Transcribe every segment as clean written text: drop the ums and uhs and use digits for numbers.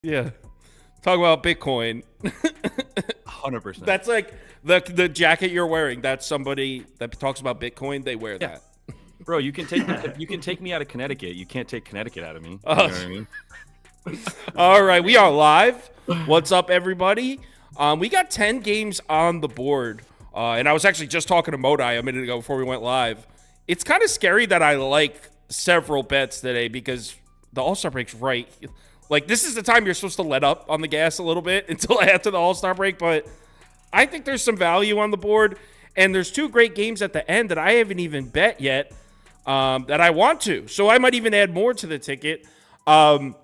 Yeah. Talk about Bitcoin. 100%. That's like the jacket you're wearing. That's somebody that talks about Bitcoin. They wear that. Bro, you can take me out of Connecticut. You can't take Connecticut out of me. You Oh. know what I mean? All right, we are live. What's up, everybody? We got 10 games on the board. And I was actually just talking to Modi a minute ago before we went live. It's kind of scary that I like several bets today because the All-Star break's right. Like, this is the time you're supposed to let up on the gas a little bit until after the All-Star break, but I think there's some value on the board, and there's two great games at the end that I haven't even bet yet that I want to. So I might even add more to the ticket. Someone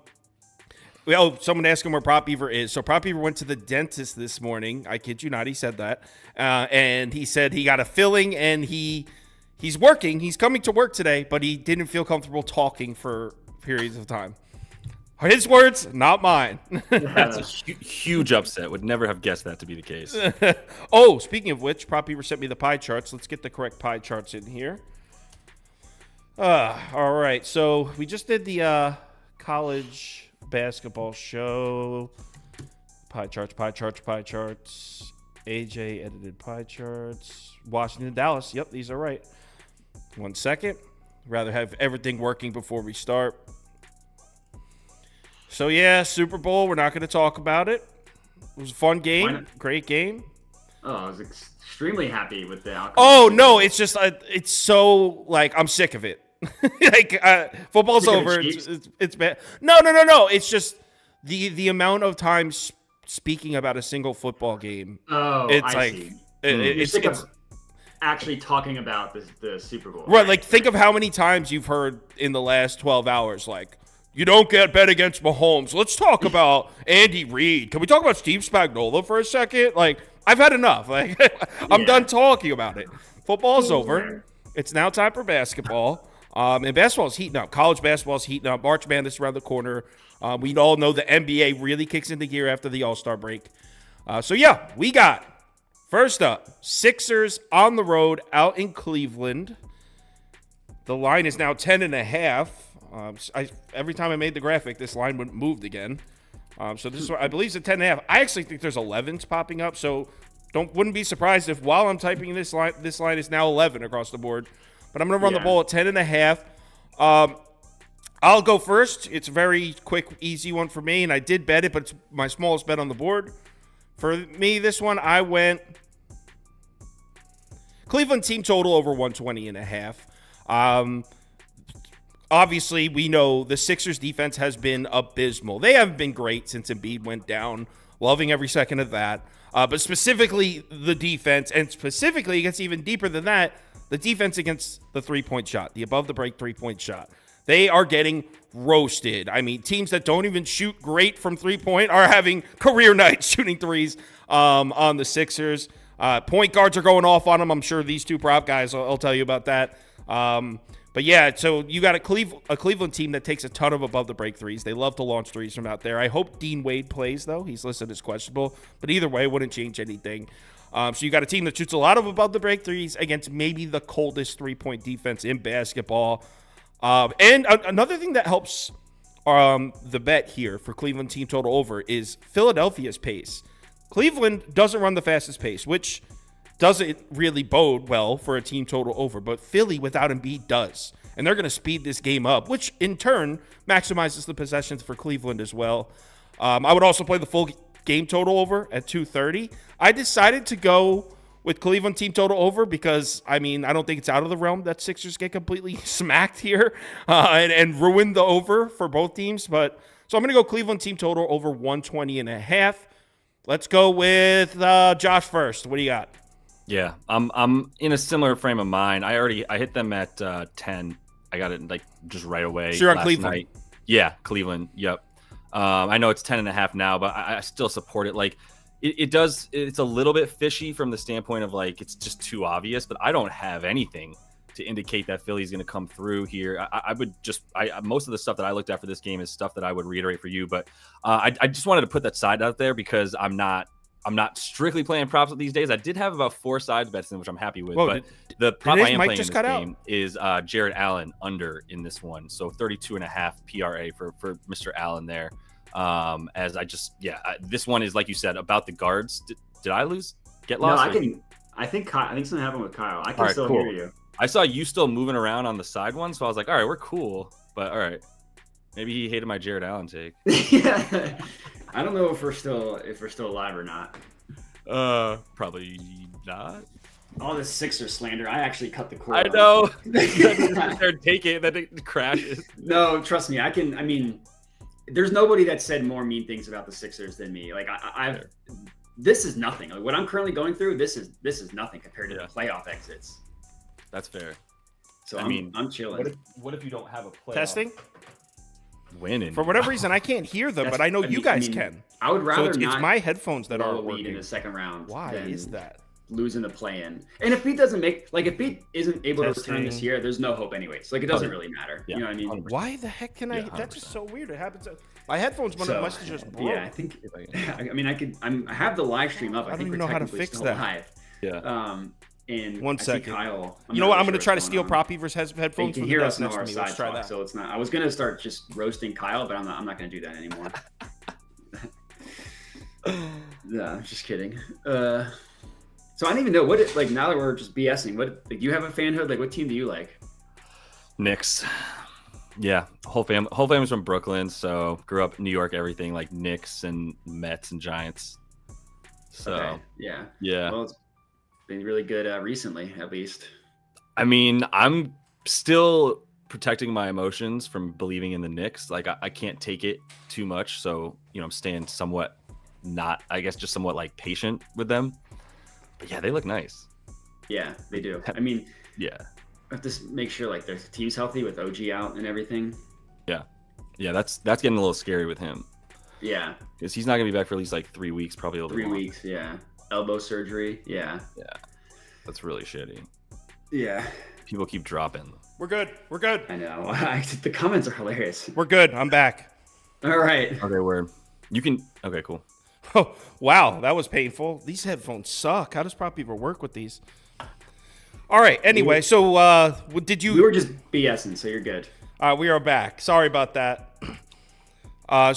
asked him where Prop Beaver is. So Prop Beaver went to the dentist this morning. I kid you not, he said that. And he said he got a filling, and he's working. He's coming to work today, but he didn't feel comfortable talking for periods of time. His words, not mine. That's a huge upset. Would never have guessed that to be the case. Oh, speaking of which, Prop Beaver sent me the pie charts. Let's get the correct pie charts in here. All right. So we just did the college basketball show. Pie charts. AJ edited pie charts. Washington, Dallas. Yep, these are right. 1 second. Rather have everything working before we start. So, yeah, Super Bowl, we're not going to talk about it. It was a fun game, great game. Oh, I was extremely happy with the outcome. Oh, no, it's just, it's so, like, I'm sick of it. Football's Sick of over. the It's bad. No. It's just the amount of time speaking about a single football game. Oh, it's I like, see. You're sick of actually talking about the Super Bowl. Right, like, think of how many times you've heard in the last 12 hours, like, you don't get bet against Mahomes. Let's talk about Andy Reid. Can we talk about Steve Spagnuolo for a second? Like, I've had enough. Like, I'm done talking about it. Football's over. It's now time for basketball. And basketball's heating up. College basketball's heating up. March Madness around the corner. We all know the NBA really kicks into gear after the All-Star break. We got, first up, Sixers on the road out in Cleveland. The line is now 10.5. Every time I made the graphic, this line moved again. So this is, I believe, it's a 10.5. I actually think there's 11s popping up. So wouldn't be surprised if while I'm typing this line is now 11 across the board. But I'm going to run the ball at 10.5. I'll go first. It's a very quick, easy one for me, and I did bet it, but it's my smallest bet on the board. For me, this one, I went Cleveland team total over 120.5. Obviously, we know the Sixers defense has been abysmal. They haven't been great since Embiid went down. Loving every second of that. But specifically the defense, and specifically, it gets even deeper than that, the defense against the three-point shot, the above-the-break three-point shot. They are getting roasted. I mean, teams that don't even shoot great from three-point are having career nights shooting threes on the Sixers. Point guards are going off on them. I'm sure these two prop guys will tell you about that. But yeah, so you got a Cleveland team that takes a ton of above-the-break threes. They love to launch threes from out there. I hope Dean Wade plays, though. He's listed as questionable. But either way, it wouldn't change anything. So you got a team that shoots a lot of above-the-break threes against maybe the coldest three-point defense in basketball. And another thing that helps the bet here for Cleveland team total over is Philadelphia's pace. Cleveland doesn't run the fastest pace, which doesn't really bode well for a team total over, but Philly without Embiid does. And they're going to speed this game up, which in turn maximizes the possessions for Cleveland as well. I would also play the full game total over at 230. I decided to go with Cleveland team total over because, I mean, I don't think it's out of the realm that Sixers get completely smacked here and ruin the over for both teams. So I'm going to go Cleveland team total over 120.5. Let's go with Josh first. What do you got? Yeah, I'm in a similar frame of mind. I hit them at 10. I got it like just right away. So you're on Cleveland. Night. Yeah, Cleveland. Yep. I know it's 10.5 now, but I still support it. Like it's a little bit fishy from the standpoint of like it's just too obvious. But I don't have anything to indicate that Philly's going to come through here. I would just most of the stuff that I looked at for this game is stuff that I would reiterate for you. But I just wanted to put that side out there because I'm not strictly playing props these days. I did have about 4 sides bets in which I'm happy with. Whoa, but the prop I am playing in this game out is Jared Allen under in this one. So 32.5 PRA for Mr. Allen there. As this one is, like you said, about the guards. Did I get No, lost? I think something happened with Kyle. I can All right, still cool. hear you. I saw you still moving around on the side one, so I was like, all right, we're cool. But all right, maybe he hated my Jared Allen take. Yeah. I don't know if we're still alive or not. Probably not. All this Sixers slander. I actually cut the cord. I know. Take it, then it crashes. No, trust me. I mean, there's nobody that said more mean things about the Sixers than me. Like this is nothing. Like what I'm currently going through, this is nothing compared to the playoff exits. That's fair. So I'm chilling. What if you don't have a playoff? Testing? Winning. For whatever reason, I can't hear them, but I know you guys can. I would rather so it's my headphones that aren't lead working in the second round. Why is that? Losing the play-in. And if Pete isn't able to return this year, there's no hope anyways. Like it doesn't really matter. Yeah. You know what I mean? Why the heck can I? That's just so weird. It happens. My headphones must have just broke. Yeah, I think. I mean, I have the live stream up. I don't think even we're know how to technically fix still that. live. Yeah. And 1 second. Kyle, You know what? I'm going to try to steal Prop Beaver's headphones. You can from hear the us desk on next our to me. side Let's try talk, that. so it's not. I was going to start just roasting Kyle, but I'm not going to do that anymore. Yeah, I'm just kidding. So I don't even know now that we're just BSing. You have a fanhood? Like, what team do you like? Knicks. Yeah, whole family's from Brooklyn, so grew up in New York. Everything like Knicks and Mets and Giants. So okay. Yeah. Well, it's been really good recently, at least. I mean, I'm still protecting my emotions from believing in the Knicks. Like I can't take it too much, so I'm staying somewhat somewhat like patient with them. But yeah, they look nice. Yeah, they do. I mean, yeah. I have to make sure like their team's healthy with OG out and everything. Yeah, that's getting a little scary with him. Yeah, because he's not gonna be back for at least like 3 weeks, probably a little 3 long. weeks. Yeah, elbow surgery. Yeah, that's really shitty. Yeah, people keep dropping. We're good. I know. The comments are hilarious. We're good. I'm back. All right. Okay, word. You can. Okay, cool. Oh wow, that was painful. These headphones suck. How does Prop Beaver work with these? All right. Anyway, so did you? We were just BSing, so you're good. We are back. Sorry about that.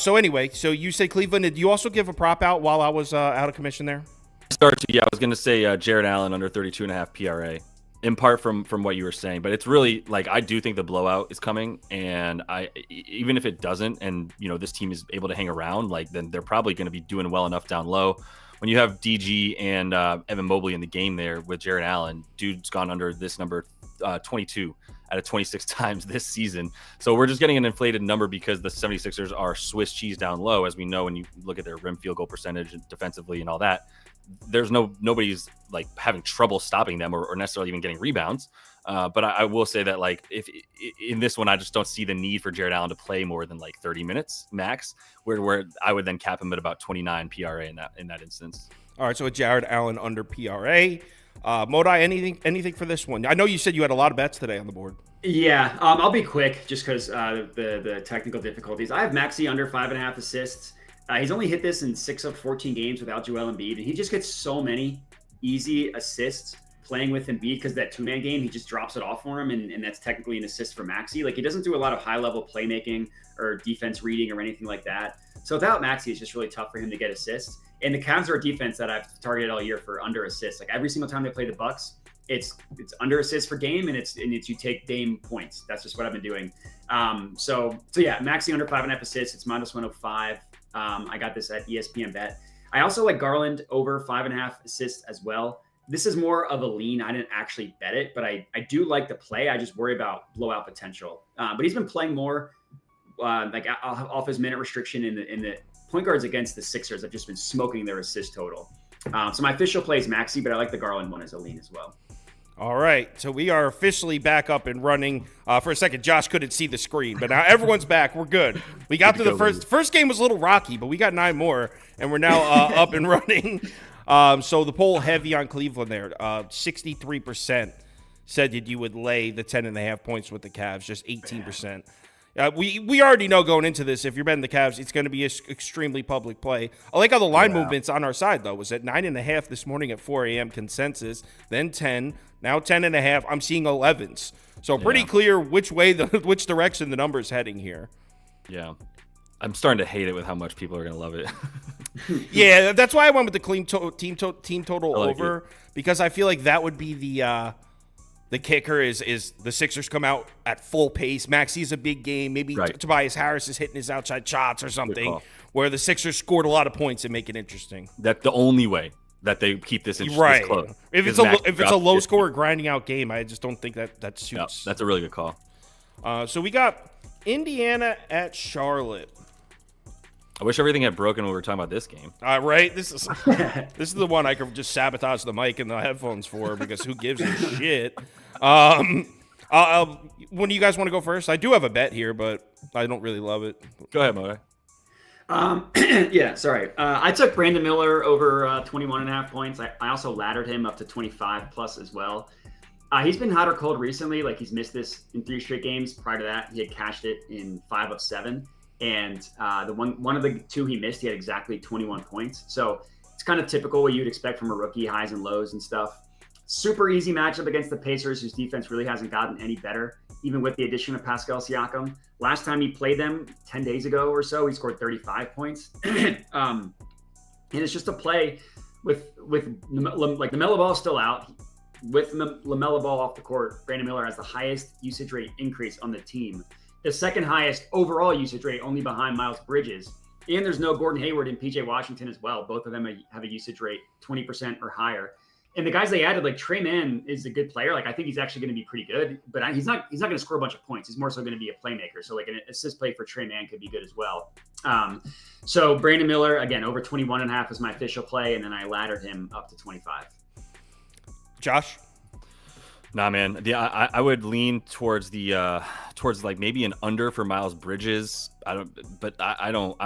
So anyway, so you say Cleveland. Did you also give a prop out while I was out of commission there? I was going to say Jared Allen under 32.5 PRA, in part from what you were saying. But it's really like I do think the blowout is coming, and even if it doesn't, and this team is able to hang around, like then they're probably going to be doing well enough down low. When you have DG and Evan Mobley in the game there with Jared Allen, dude's gone under this number 22 out of 26 times this season. So we're just getting an inflated number because the 76ers are Swiss cheese down low, as we know when you look at their rim field goal percentage and defensively and all that. There's nobody's like having trouble stopping them or necessarily even getting rebounds. But I will say that like if in this one, I just don't see the need for Jared Allen to play more than like 30 minutes max, where I would then cap him at about 29 PRA in that instance. All right, so a Jared Allen under PRA. Modai, anything for this one? I know you said you had a lot of bets today on the board. Yeah, I'll be quick just because the technical difficulties. I have Maxey under 5.5 assists. He's only hit this in 6 of 14 games without Joel Embiid, and he just gets so many easy assists playing with Embiid because that two-man game, he just drops it off for him, and that's technically an assist for Maxey. Like, he doesn't do a lot of high-level playmaking or defense reading or anything like that. So without Maxey, it's just really tough for him to get assists. And the Cavs are a defense that I've targeted all year for under assists. Like, every single time they play the Bucks, it's under assists per game, and it's you take Dame points. That's just what I've been doing. So yeah, Maxey under 5.5 assists. It's minus 105. I got this at ESPN Bet. I also like Garland over 5.5 assists as well. This is more of a lean. I didn't actually bet it, but I do like the play. I just worry about blowout potential. But he's been playing more off his minute restriction in the point guards against the Sixers have just been smoking their assist total. So my official play is Maxey, but I like the Garland one as a lean as well. All right, so we are officially back up and running. For a second, Josh couldn't see the screen, but now everyone's back. We're good. We got to the first game was a little rocky, but we got 9 more, and we're now up and running. So the poll heavy on Cleveland there. 63% said that you would lay the 10.5 points with the Cavs, just 18%. We already know going into this, if you're betting the Cavs, it's going to be an extremely public play. I like how the line movements on our side, though, was at 9.5 this morning at 4 a.m. consensus, then 10, now 10.5. I'm seeing 11s. So pretty clear which direction the number is heading here. Yeah. I'm starting to hate it with how much people are going to love it. Yeah, that's why I went with the clean team total like over, because I feel like that would be the kicker is the Sixers come out at full pace. Maxi's a big game. Maybe Right. Tobias Harris is hitting his outside shots or something, where the Sixers scored a lot of points and make it interesting. That's the only way that they keep this interesting. Right. This close. If it's a low score grinding out game, I just don't think that suits. Yeah, that's a really good call. So we got Indiana at Charlotte. I wish everything had broken when we were talking about this game. Right? This is the one I could just sabotage the mic and the headphones for, because who gives a shit? When do you guys want to go first? I do have a bet here, but I don't really love it. Go ahead, Mo. Yeah, sorry. I took Brandon Miller over 21.5 points. I also laddered him up to 25 plus as well. He's been hot or cold recently. Like, he's missed this in 3 straight games. Prior to that, he had cashed it in 5 of 7. And the one of the 2 he missed, he had exactly 21 points. So it's kind of typical what you'd expect from a rookie, highs and lows and stuff. Super easy matchup against the Pacers, whose defense really hasn't gotten any better, even with the addition of Pascal Siakam. Last time he played them 10 days ago or so, he scored 35 points. And it's just a play with like the LaMelo Ball still out. With LaMelo Ball off the court, Brandon Miller has the highest usage rate increase on the team. The second highest overall usage rate, only behind Miles Bridges. And there's no Gordon Hayward and PJ Washington as well. Both of them have a usage rate 20% or higher. And the guys they added, like Trey Mann is a good player. Like, I think he's actually going to be pretty good, but he's not going to score a bunch of points. He's more so going to be a playmaker. So like an assist play for Trey Mann could be good as well. So Brandon Miller, again, over 21.5 is my official play. And then I laddered him up to 25. Josh? Nah, man. I would lean towards towards like maybe an under for Miles Bridges. I'm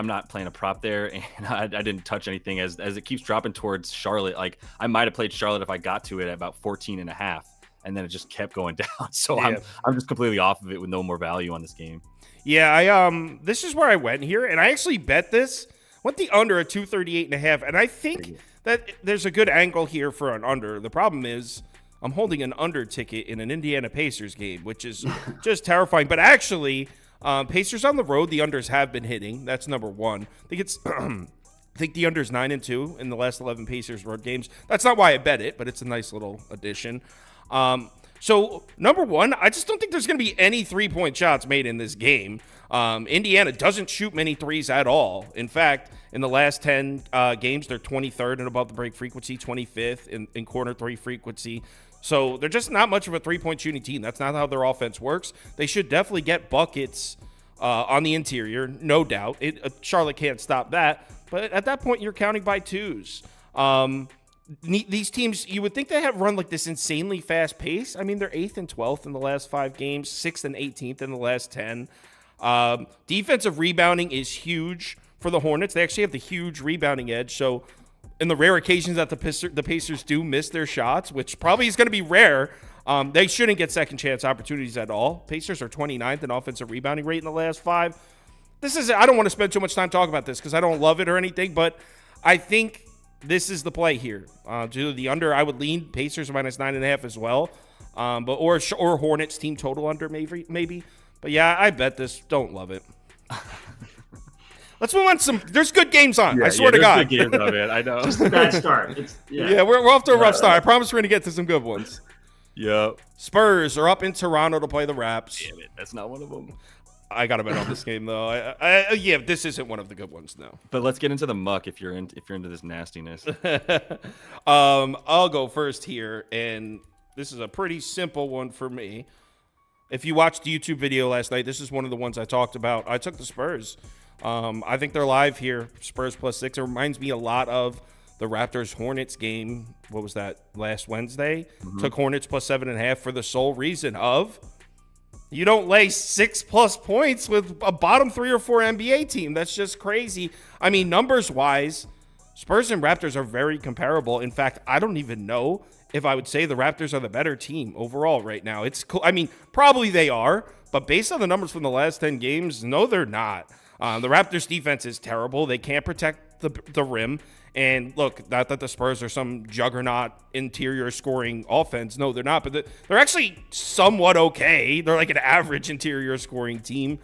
not playing a prop there, and I didn't touch anything as it keeps dropping towards Charlotte. Like, I might have played Charlotte if I got to it at about 14.5, and then it just kept going down. So yeah. I'm just completely off of it with no more value on this game. Yeah, this is where I went here, and I actually bet this. Went the under at 238.5, and I think that there's a good angle here for an under. The problem is, I'm holding an under ticket in an Indiana Pacers game, which is just terrifying. But actually, Pacers on the road, the unders have been hitting. That's number one. I think the under's 9-2 in the last 11 Pacers road games. That's not why I bet it, but it's a nice little addition. So number one, I just don't think there's going to be any 3-point shots made in this game. Indiana doesn't shoot many threes at all. In fact, in the last 10 games, they're 23rd in above the break frequency, 25th in corner 3 frequency. So they're just not much of a 3-point shooting team. That's not how their offense works. They should definitely get buckets on the interior, no doubt. Charlotte can't stop that. But at that point, you're counting by twos. These teams, you would think they have run like this insanely fast pace. I mean, they're 8th and 12th in the last 5 games, 6th and 18th in the last 10. Defensive rebounding is huge for the Hornets. They actually have the huge rebounding edge. So in the rare occasions that the Pacers do miss their shots, which probably is going to be rare, they shouldn't get second chance opportunities at all. Pacers are 29th in offensive rebounding rate in the last 5. I don't want to spend too much time talking about this because I don't love it or anything, but I think this is the play here. To the under, I would lean Pacers minus 9.5 as well, or Hornets team total under maybe. But yeah, I bet this. Don't love it. Let's move on. There's good games on. I swear to God. Good games on, man. I know. Just a bad start. We're off to a rough start. I promise we're gonna get to some good ones. Yep. Spurs are up in Toronto to play the Raps. Damn it, that's not one of them. I got to bet on this game though. This isn't one of the good ones, no. But let's get into the muck if you're into this nastiness. I'll go first here, and this is a pretty simple one for me. If you watched the YouTube video last night, this is one of the ones I talked about. I took the Spurs. I think they're live here. Spurs +6. It reminds me a lot of the Raptors-Hornets game. What was that? Last Wednesday? Mm-hmm. Took Hornets +7.5 for the sole reason of you don't lay 6+ points with a bottom 3 or 4 NBA team. That's just crazy. I mean, numbers-wise, Spurs and Raptors are very comparable. In fact, I don't even know if I would say the Raptors are the better team overall right now. It's cool. I mean, probably they are, but based on the numbers from the last 10 games, no, they're not. The Raptors defense is terrible. They can't protect the rim. And look, not that the Spurs are some juggernaut interior scoring offense. No, they're not. But they're actually somewhat okay. They're like an average interior scoring team.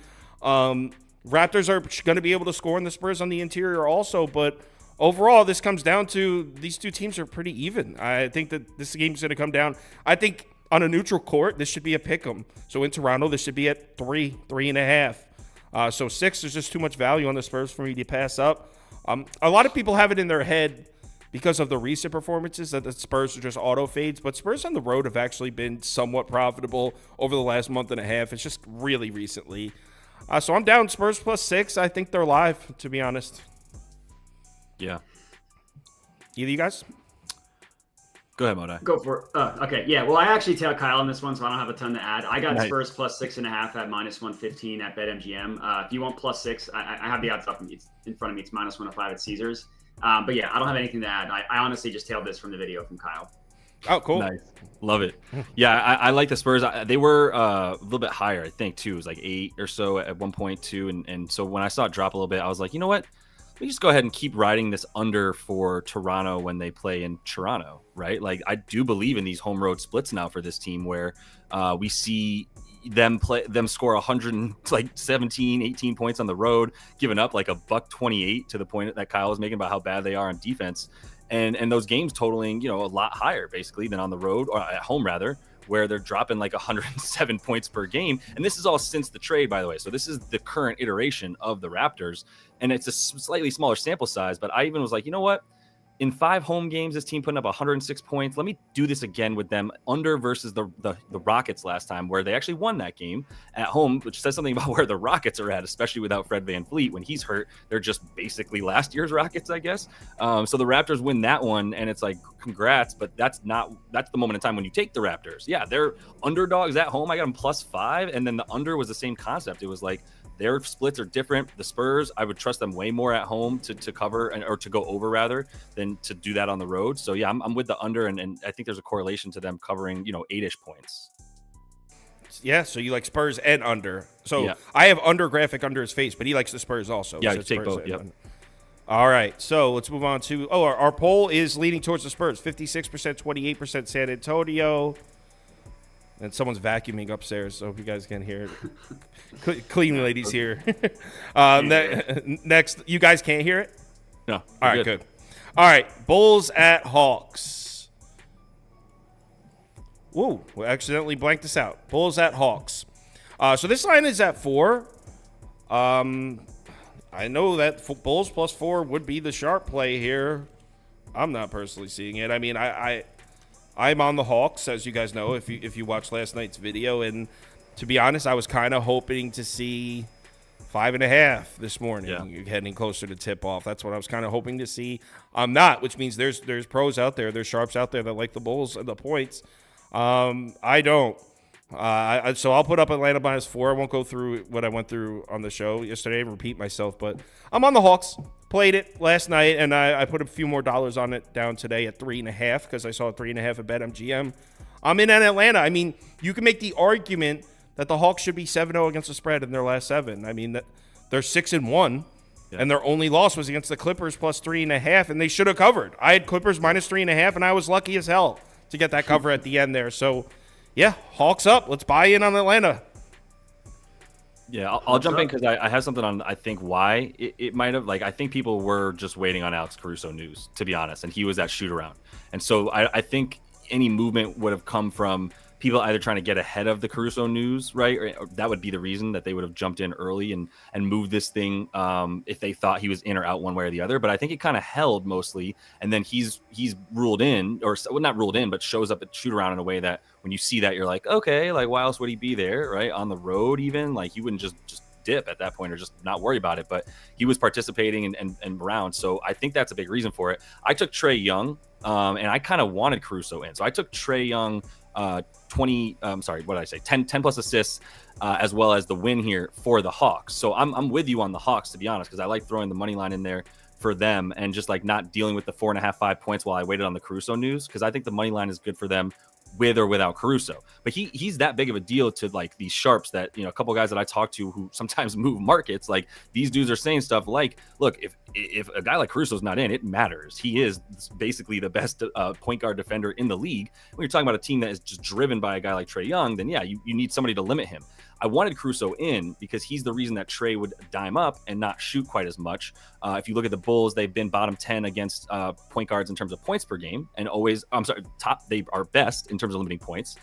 Raptors are going to be able to score in the Spurs on the interior also, but overall, this comes down to these two teams are pretty even. I think that this game's going to come down. I think on a neutral court, this should be a pick 'em. So in Toronto, this should be at 3.5. So 6, there's just too much value on the Spurs for me to pass up. A lot of people have it in their head because of the recent performances that the Spurs are just auto fades, but Spurs on the road have actually been somewhat profitable over the last month and a half. It's just really recently. So I'm down Spurs plus 6. I think they're live, to be honest. Yeah. Either of you guys? Go ahead, Modai. Go for it. Okay. Yeah. Well, I actually tailed Kyle on this one, so I don't have a ton to add. I got Nice. Spurs plus 6.5 at -115 at BetMGM. If you want plus 6, I have the odds up in front of me. It's -105 at Caesars. But yeah, I don't have anything to add. I honestly just tailed this from the video from Kyle. Oh, cool. Nice. Love it. Yeah, I like the Spurs. They were a little bit higher, I think, too. It was like 8 or so at 1.2. And so when I saw it drop a little bit, I was like, you know what? We just go ahead and keep riding this under for Toronto when they play in Toronto, right? Like, I do believe in these home road splits now for this team where we see them score 117, 18 points on the road, giving up like $128 to the point that Kyle was making about how bad they are on defense. And those games totaling, a lot higher basically than on the road, or at home rather, where they're dropping like 107 points per game. And this is all since the trade, by the way. So this is the current iteration of the Raptors. And it's a slightly smaller sample size, but I even was like, you know what? In 5 home games, this team putting up 106 points. Let me do this again with them under versus the Rockets last time, where they actually won that game at home, which says something about where the Rockets are at, especially without Fred VanVleet. When he's hurt, they're just basically last year's Rockets, I guess. So the Raptors win that one, and it's like, congrats, but that's the moment in time when you take the Raptors. Yeah, they're underdogs at home. I got them +5, and then the under was the same concept. It was like, their splits are different. The Spurs, I would trust them way more at home to cover or to go over rather than to do that on the road. So yeah, I'm with the under, and I think there's a correlation to them covering 8-ish points. Yeah, so you like Spurs and under. So Yeah. I have under graphic under his face, but he likes the Spurs also. Yeah, So you take Spurs both. and Yep. under. All right, so let's move on to our poll is leaning towards the Spurs. 56%, 28% San Antonio. And someone's vacuuming upstairs, so if you guys can hear it. Cleaning ladies here. Next, you guys can't hear it? No. All right, good. All right, Bulls at Hawks. Whoa, we accidentally blanked this out. Bulls at Hawks. So this line is at 4. I know that Bulls +4 would be the sharp play here. I'm not personally seeing it. I mean, I'm on the Hawks, as you guys know, if you watched last night's video. And to be honest, I was kind of hoping to see 5.5 this morning, heading closer to tip-off. That's what I was kind of hoping to see. I'm not, which means there's pros out there, there's sharps out there that like the Bulls and the points. I don't. So I'll put up Atlanta -4. I won't go through what I went through on the show yesterday and repeat myself, but I'm on the Hawks. Played it last night, and I put a few more dollars on it down today at 3.5 because I saw 3.5 at BetMGM. I'm in Atlanta. I mean, you can make the argument that the Hawks should be 7-0 against the spread in their last 7. I mean, they're 6-1, and their only loss was against the Clippers +3.5, and they should have covered. I had Clippers -3.5, and I was lucky as hell to get that cover at the end there. So, yeah, Hawks up. Let's buy in on Atlanta. Yeah, I'll jump in because I have something on, I think, why it might have. Like, I think people were just waiting on Alex Caruso news, to be honest, and he was at shoot-around. And so I think any movement would have come from people either trying to get ahead of the Caruso news, right? Or that would be the reason that they would have jumped in early and moved this thing if they thought he was in or out one way or the other. But I think it kind of held mostly, and then he's ruled in, or well, not ruled in, but shows up at shoot around in a way that when you see that, you're like, okay, like why else would he be there, right? On the road even, like he wouldn't just dip at that point or just not worry about it, but he was participating and around. So I think that's a big reason for it. I took Trae Young and I kind of wanted Caruso in. So I took Trae Young 10 plus assists as well as the win here for the Hawks. So I'm with you on the Hawks, to be honest, because I like throwing the money line in there for them and just like not dealing with the 4.5, 5 points while I waited on the Caruso news, because I think the money line is good for them with or without Caruso. But he's that big of a deal to like these sharps that, a couple guys that I talk to who sometimes move markets, like these dudes are saying stuff like, look, if a guy like Caruso's not in, it matters. He is basically the best point guard defender in the league. When you're talking about a team that is just driven by a guy like Trae Young, then yeah, you need somebody to limit him. I wanted Caruso in because he's the reason that Trey would dime up and not shoot quite as much. If you look at the Bulls, they've been bottom 10 against point guards in terms of points per game, and they are best in terms of limiting points,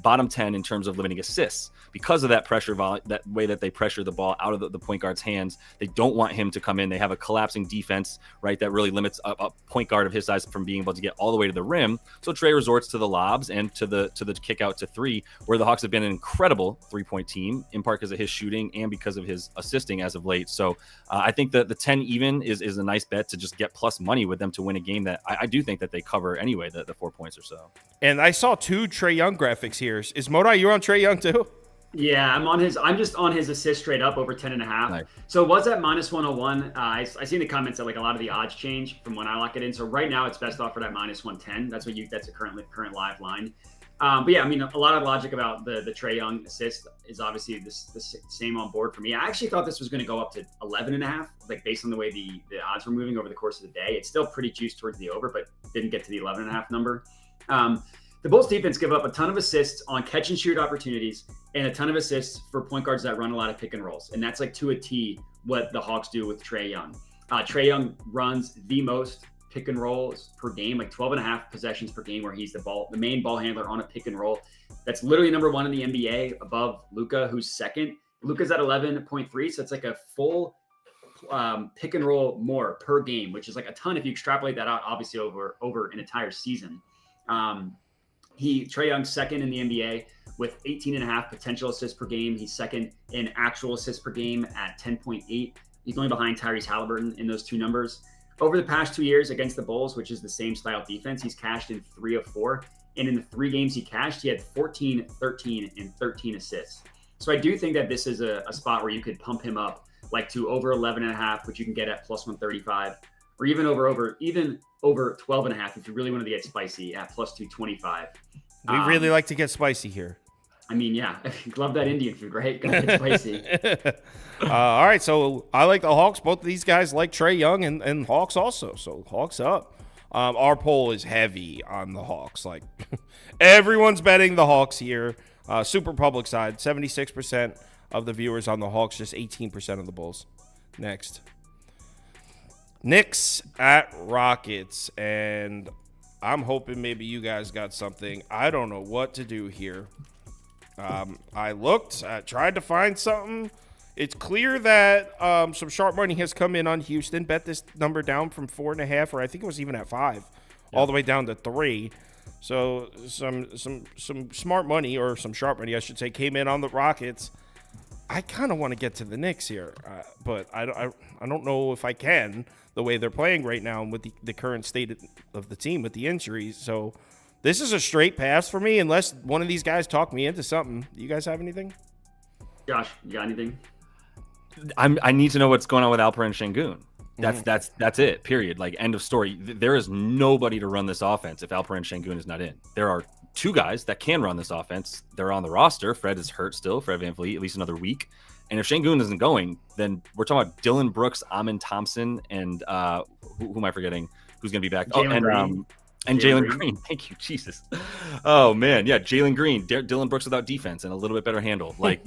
bottom 10 in terms of limiting assists. Because of that pressure, that way that they pressure the ball out of the point guard's hands, they don't want him to come in. They have a collapsing defense, right, that really limits a point guard of his size from being able to get all the way to the rim. So Trey resorts to the lobs and to the kick out to three, where the Hawks have been an incredible 3-point team, in part because of his shooting and because of his assisting as of late. So I think that the 10 even is a nice bet to just get plus money with them to win a game that I do think that they cover anyway, the 4 points or so. And I saw 2 Trae Young graphics here. Is Modai, you're on Trae Young too? Yeah, I'm just on his assist straight up over 10.5. Nice. So it was at minus 101. I see in the comments that like a lot of the odds change from when I lock it in. So right now it's best offered at minus 110. That's a current live line. But yeah, I mean, a lot of logic about the Trae Young assist is obviously the same on board for me. I actually thought this was going to go up to 11.5, like based on the way the odds were moving over the course of the day. It's still pretty juiced towards the over, but didn't get to the 11.5 number. The Bulls defense give up a ton of assists on catch and shoot opportunities and a ton of assists for point guards that run a lot of pick and rolls. And that's like to a T what the Hawks do with Trae Young. Trae Young runs the most pick and rolls per game, like 12.5 possessions per game, where he's the main ball handler on a pick and roll. That's literally number 1 in the NBA, above Luka, who's second. Luka's at 11.3, so it's like a full pick and roll more per game, which is like a ton if you extrapolate that out, obviously over an entire season. Trae Young's second in the NBA with 18.5 potential assists per game. He's second in actual assists per game at 10.8. He's only behind Tyrese Halliburton in those 2 numbers. Over the past 2 years against the Bulls, which is the same style defense, he's cashed in 3 of 4. And in the 3 games he cashed, he had 14, 13, and 13 assists. So I do think that this is a spot where you could pump him up like to over 11.5, which you can get at plus 135, or even over 12.5 if you really want to get spicy at plus 225. We really like to get spicy here. I mean, yeah, love that Indian food, right? Gotta get spicy. All right, so I like the Hawks. Both of these guys like Trae Young and Hawks also. So Hawks up. Our poll is heavy on the Hawks. Like everyone's betting the Hawks here. Super public side, 76% of the viewers on the Hawks, just 18% of the Bulls. Next. Knicks at Rockets, and I'm hoping maybe you guys got something. I don't know what to do here. I tried to find something. It's clear that some sharp money has come in on Houston. Bet this number down from 4.5, or I think it was even at 5, all the way down to 3. So some smart money, or some sharp money, I should say, came in on the Rockets. I kind of want to get to the Knicks here, but I don't know if I can, the way they're playing right now with the current state of the team with the injuries. So this is a straight pass for me unless one of these guys talk me into something. You guys have anything? Josh, you got anything? I need to know what's going on with Alperen Şengün. That's it, period. Like, end of story. There is nobody to run this offense if Alperen Şengün is not in. There are 2 guys that can run this offense. They're on the roster. Fred is hurt still. Fred VanVleet, at least another week. And if Şengün isn't going, then we're talking about Dylan Brooks, Amin Thompson, and who am I forgetting? Who's going to be back? Jalen Green. Thank you, Jesus. Oh man, yeah, Jalen Green, Dylan Brooks without defense and a little bit better handle. Like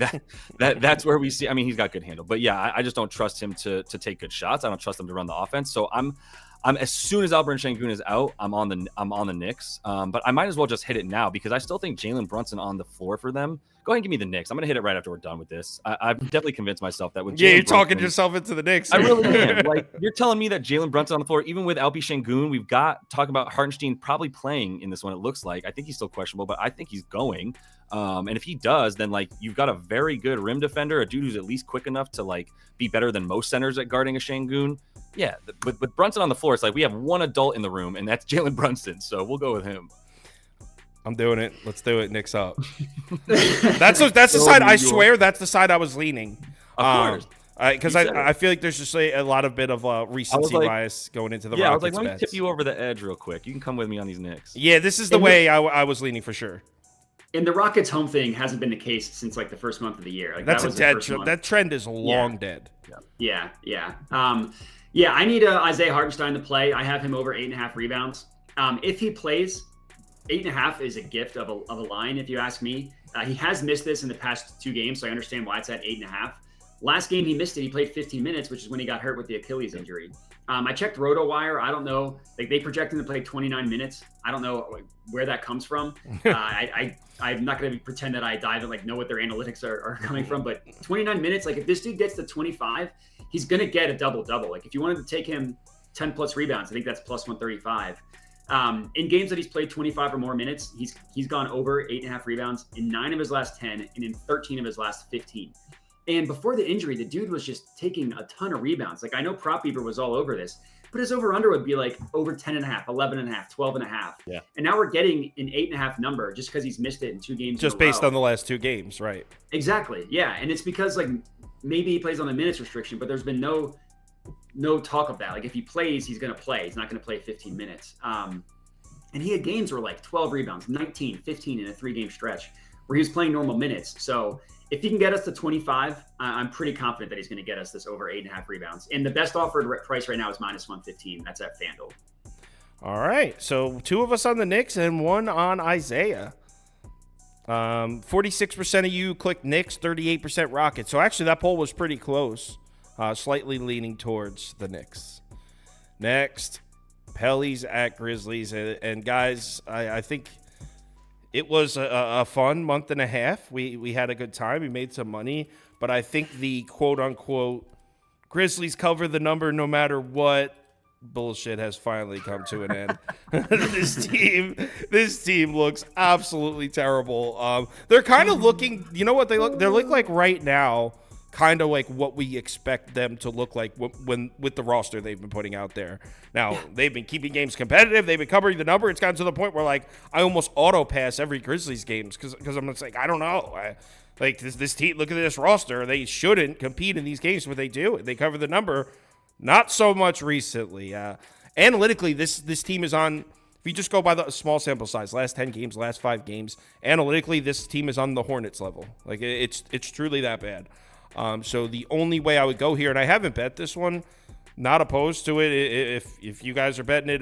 that's where we see. I mean, he's got good handle, but yeah, I just don't trust him to take good shots. I don't trust him to run the offense. So I'm as soon as Alperen Şengün is out, I'm on the Knicks. But I might as well just hit it now because I still think Jalen Brunson on the floor for them. Go ahead and give me the Knicks. I'm going to hit it right after we're done with this. I've definitely convinced myself that with Jalen you're talking yourself into the Knicks. I really am. Like, you're telling me that Jalen Brunson on the floor, even with Alperen Şengün, we've got talking about Hartenstein probably playing in this one. It looks like. I think he's still questionable, but I think he's going. And if he does, then like you've got a very good rim defender, a dude who's at least quick enough to like be better than most centers at guarding a Şengün. Yeah, with Brunson on the floor, it's like we have one adult in the room, and that's Jalen Brunson. So we'll go with him. I'm doing it. Let's do it. Knicks up. That's the side. I swear that's the side I was leaning. Of course. Because I feel like there's just a lot of bit of recency bias going into the Rockets. I was like, let me bets. tip you over the edge real quick. You can come with me on these Knicks. Yeah, this is the way I was leaning for sure. And the Rockets home thing hasn't been the case since like the first month of the year. Like, that's a dead trend. That trend is long dead. Yeah. I need Isaiah Hartenstein to play. I have him over 8.5 rebounds. If he plays, 8.5 is a gift of a line, if you ask me. He has missed this in the past 2 games, so I understand why it's at 8.5. Last game he missed it. He played 15 minutes, which is when he got hurt with the Achilles injury. I checked RotoWire. I don't know. Like, they project him to play 29 minutes. I don't know where that comes from. I'm not going to pretend that I dive and know what their analytics are coming from. But 29 minutes, if this dude gets to 25, he's going to get a double-double. If you wanted to take him 10 plus rebounds, I think that's plus 135. In games that he's played 25 or more minutes, he's gone over 8.5 rebounds in 9 of his last 10 and in 13 of his last 15. And before the injury, the dude was just taking a ton of rebounds. I know Prop Beaver was all over this, but his over-under would be over 10.5, 11.5, 12.5. Yeah. And now we're getting an 8.5 number just because he's missed it in 2 games. Just based on the last 2 games, right? Exactly. Yeah. And it's because maybe he plays on the minutes restriction, but there's been no talk of that. If he plays, he's going to play. He's not going to play 15 minutes. And he had games where 12 rebounds, 19, 15 in a 3-game stretch where he was playing normal minutes. So if he can get us to 25, I'm pretty confident that he's going to get us this over 8.5 rebounds. And the best offered price right now is minus 115. That's at FanDuel. All right. So 2 of us on the Knicks and 1 on Isaiah. 46% of you clicked Knicks, 38% Rockets. So actually that poll was pretty close. Slightly leaning towards the Knicks. Next, Pellies at Grizzlies. And guys, I think it was a fun month and a half. We had a good time. We made some money. But I think the quote-unquote Grizzlies cover the number no matter what bullshit has finally come to an end. This team looks absolutely terrible. They're kind of looking, you know what they look like right now, kind of like what we expect them to look like when with the roster they've been putting out there. Now, they've been keeping games competitive. They've been covering the number. It's gotten to the point where I almost auto pass every Grizzlies games because I'm just I don't know. This team, look at this roster. They shouldn't compete in these games, but they do. They cover the number. Not so much recently. Analytically, this team is on, if you just go by the small sample size, last 10 games, last 5 games, analytically, this team is on the Hornets level. It's truly that bad. So the only way I would go here, and I haven't bet this one, not opposed to it. If you guys are betting it,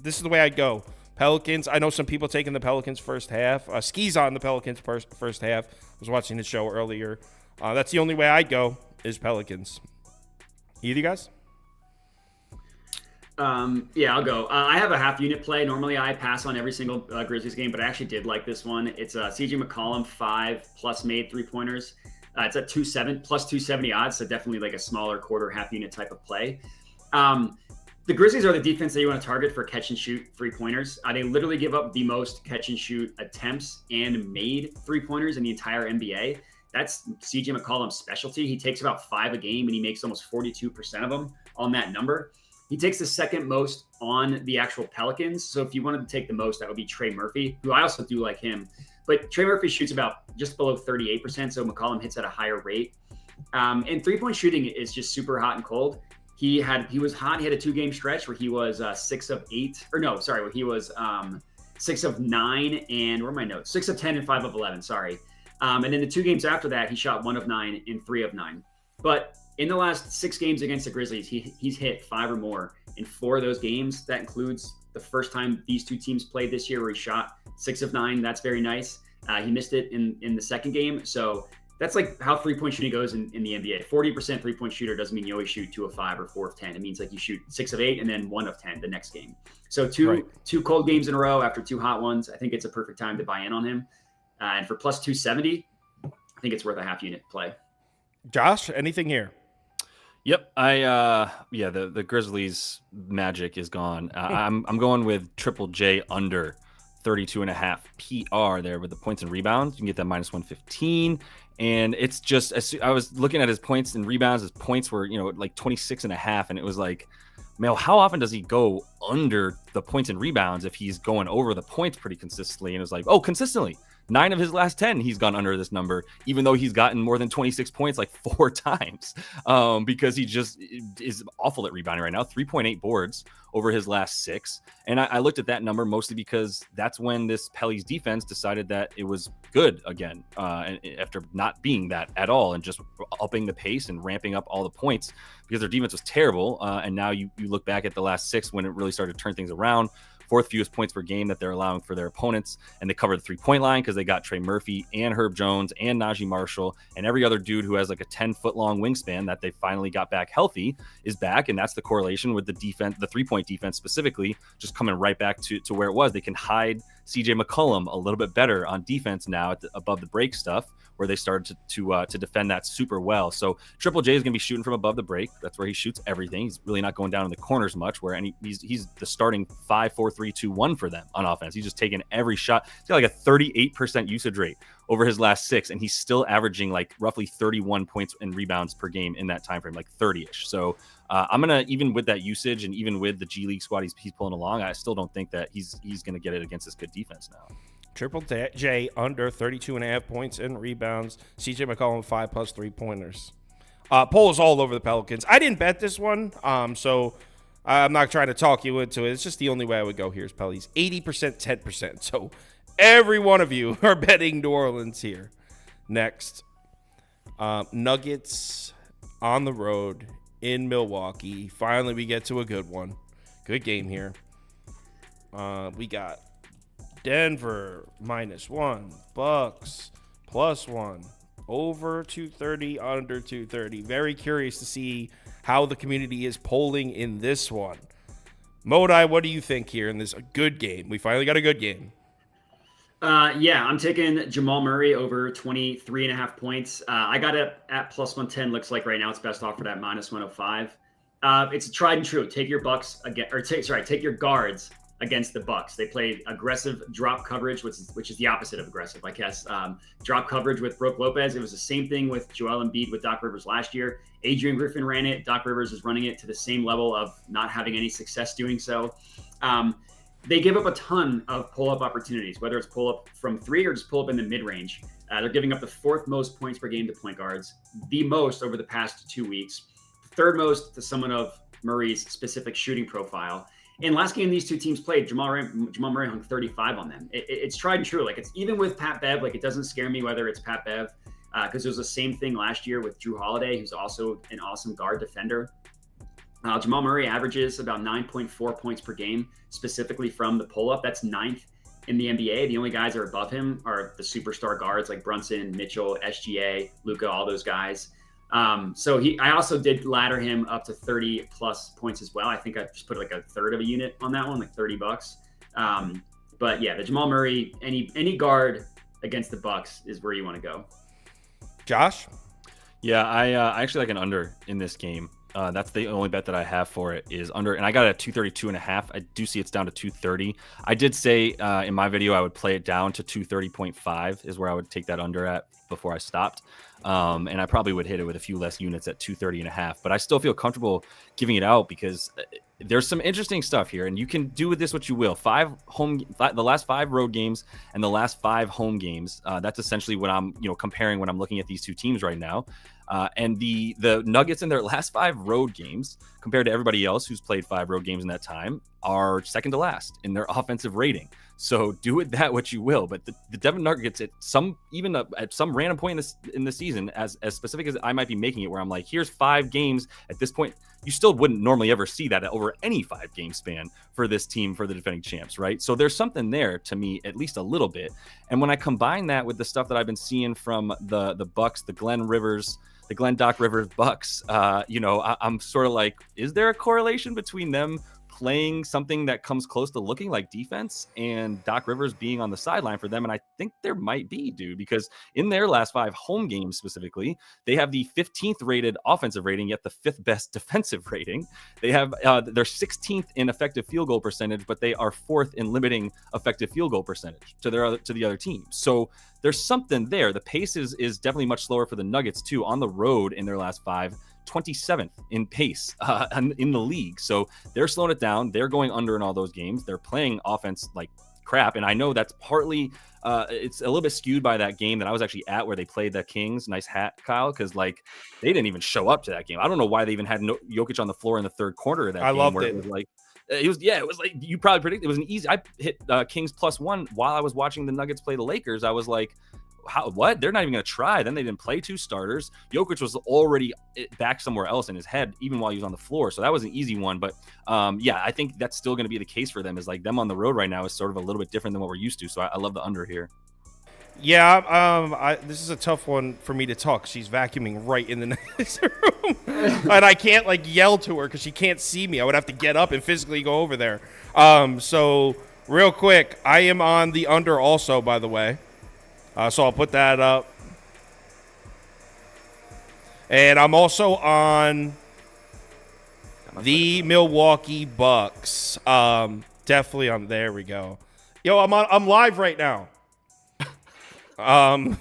this is the way I'd go. Pelicans. I know some people taking the Pelicans first half. Ski's on the Pelicans first half. I was watching the show earlier. That's the only way I'd go is Pelicans. Either of you guys? Yeah, I'll go. I have a half unit play. Normally I pass on every single Grizzlies game, but I actually did like this one. It's CJ McCollum 5 plus made 3-pointers. It's at plus 270 odds, so definitely a smaller quarter half unit type of play. The Grizzlies are the defense that you want to target for catch and shoot 3-pointers. They literally give up the most catch and shoot attempts and made 3-pointers in the entire NBA. That's CJ McCollum's specialty. He takes about 5 a game and he makes almost 42% of them on that number. He takes the second most on the actual Pelicans. So if you wanted to take the most, that would be Trey Murphy, who I also do like him. But Trey Murphy shoots about just below 38%, so McCollum hits at a higher rate. And 3-point shooting is just super hot and cold. He was hot. He had a 2-game stretch where he was 6 of 8. Or no, sorry, where he was 6 of 9 and where are my notes? 6 of 10 and 5 of 11. Sorry. And then the 2 games after that, he shot 1 of 9 and 3 of 9. But in the last 6 games against the Grizzlies, he's hit 5 or more in 4 of those games. That includes the first time these 2 teams played this year where he shot 6 of 9. That's very nice. He missed it in the second game. So that's how 3-point shooting goes in the NBA. 40% 3-point shooter doesn't mean you always shoot 2 of 5 or 4 of 10. It means you shoot 6 of 8 and then 1 of 10 the next game. So two cold games in a row after 2 hot ones. I think it's a perfect time to buy in on him. And for plus 270, I think it's worth a half unit play. Josh, anything here? Yep. The Grizzlies magic is gone. I'm going with Triple J under 32.5 PR there with the points and rebounds. You can get that minus 115. And it's just, I was looking at his points and rebounds. His points were, 26.5. And it was man, how often does he go under the points and rebounds if he's going over the points pretty consistently? And it was consistently. 9 of his last 10, he's gone under this number, even though he's gotten more than 26 points 4 times because he just is awful at rebounding right now. 3.8 boards over his last 6. And I looked at that number mostly because that's when this Pelly's defense decided that it was good again after not being that at all and just upping the pace and ramping up all the points because their defense was terrible. And now you look back at the last 6 when it really started to turn things around fourth fewest points per game that they're allowing for their opponents. And they cover the 3-point line because they got Trey Murphy and Herb Jones and Najee Marshall and every other dude who has like a 10-foot long wingspan that they finally got back healthy is back. And that's the correlation with the defense, the 3-point defense specifically, just coming right back to where it was. They can hide CJ McCollum a little bit better on defense now at above the break stuff, where they started to defend that super well. So Triple J is going to be shooting from above the break. That's where he shoots everything. He's really not going down in the corners much, where he's the starting 5-4-3-2-1 for them on offense. He's just taking every shot. He's got like a 38% usage rate over his last 6, and he's still averaging like roughly 31 points and rebounds per game in that time frame, like 30-ish. So I'm going to, even with that usage and even with the G League squad he's pulling along, I still don't think that he's going to get it against this good defense now. Triple J under 32.5 points and rebounds. CJ McCollum 5+ 3-pointers. Poll is all over the Pelicans. I didn't bet this one, so I'm not trying to talk you into it. It's just the only way I would go here is Pellies. 80%, 10%. So every one of you are betting New Orleans here. Next, Nuggets on the road in Milwaukee. Finally, we get to a good one. Good game here. We got Denver -1, Bucks +1, over 230, under 230. Very curious to see how the community is polling in this one. Modi, what do you think here in this good game? We finally got a good game. Yeah, I'm taking Jamal Murray over 23.5 points. I got it at +110. Looks like right now it's best offered at -105. It's tried and true. Take your Bucks again, or take your guards against the Bucks. They played aggressive drop coverage, which is the opposite of aggressive, I guess. Drop coverage with Brook Lopez. It was the same thing with Joel Embiid with Doc Rivers last year. Adrian Griffin ran it. Doc Rivers is running it to the same level of not having any success doing so. They give up a ton of pull-up opportunities, whether it's pull-up from 3 or just pull-up in the mid-range. They're giving up the 4th most points per game to point guards, the most over the past 2 weeks, the 3rd most to someone of Murray's specific shooting profile. In last game these two teams played, Jamal Murray hung 35 on them. It's tried and true. Like, it's even with Pat Bev. Like, it doesn't scare me whether it's Pat Bev, because it was the same thing last year with Drew Holiday, who's also an awesome guard defender. Jamal Murray averages about 9.4 points per game, specifically from the pull-up. That's 9th in the NBA. The only guys that are above him are the superstar guards like Brunson, Mitchell, SGA, Luka, all those guys. So I also did ladder him up to 30 plus points as well. I think I just put like a third of a unit on that one, like $30. But yeah, the Jamal Murray, any guard against the Bucks is where you want to go. Josh? Yeah, I actually like an under in this game. That's the only bet that I have for it is under, and I got it at 232.5. I do see it's down to 230. I did say in my video I would play it down to 230.5 is where I would take that under at before I stopped. And I probably would hit it with a few less units at 230.5, but I still feel comfortable giving it out because there's some interesting stuff here, and you can do with this what you will. The last 5 road games and the last 5 home games. That's essentially what I'm, comparing when I'm looking at these two teams right now. And the Nuggets in their last 5 road games compared to everybody else who's played 5 road games in that time are second to last in their offensive rating. So do with that what you will. But the Denver Nuggets at some random point in the season, as specific as I might be making it, where I'm like, here's 5 games at this point. You still wouldn't normally ever see that over any 5-game span for this team, for the defending champs, right? So there's something there to me, at least a little bit. And when I combine that with the stuff that I've been seeing from the Bucks, the Glenn Doc Rivers Bucks, I'm sort of like, is there a correlation between them playing something that comes close to looking like defense and Doc Rivers being on the sideline for them? And I think there might be, dude, because in their last 5 home games specifically, they have the 15th rated offensive rating, yet the 5th best defensive rating. They have they're 16th in effective field goal percentage, but they are 4th in limiting effective field goal percentage to the other team. So there's something there. The pace is definitely much slower for the Nuggets too on the road in their last 5. 27th in pace in the league. So they're slowing it down. They're going under in all those games. They're playing offense like crap. And I know that's partly, it's a little bit skewed by that game that I was actually at where they played the Kings. Nice hat, Kyle, because they didn't even show up to that game. I don't know why they even had Jokic on the floor in the 3rd quarter of that game. I loved it. It was like, it was like you probably predicted. It was an easy. I hit Kings +1 while I was watching the Nuggets play the Lakers. I was like, what? They're not even going to try. Then they didn't play 2 starters. Jokic was already back somewhere else in his head, even while he was on the floor. So that was an easy one. But yeah, I think that's still going to be the case for them, is like them on the road right now is sort of a little bit different than what we're used to. So I love the under here. Yeah, this is a tough one for me to talk. She's vacuuming right in the next room, and I can't like yell to her because she can't see me. I would have to get up and physically go over there. So real quick, I am on the under also, by the way. So I'll put that up, and I'm also on the Milwaukee Bucks. Definitely on. There we go. Yo, I'm live right now. I'm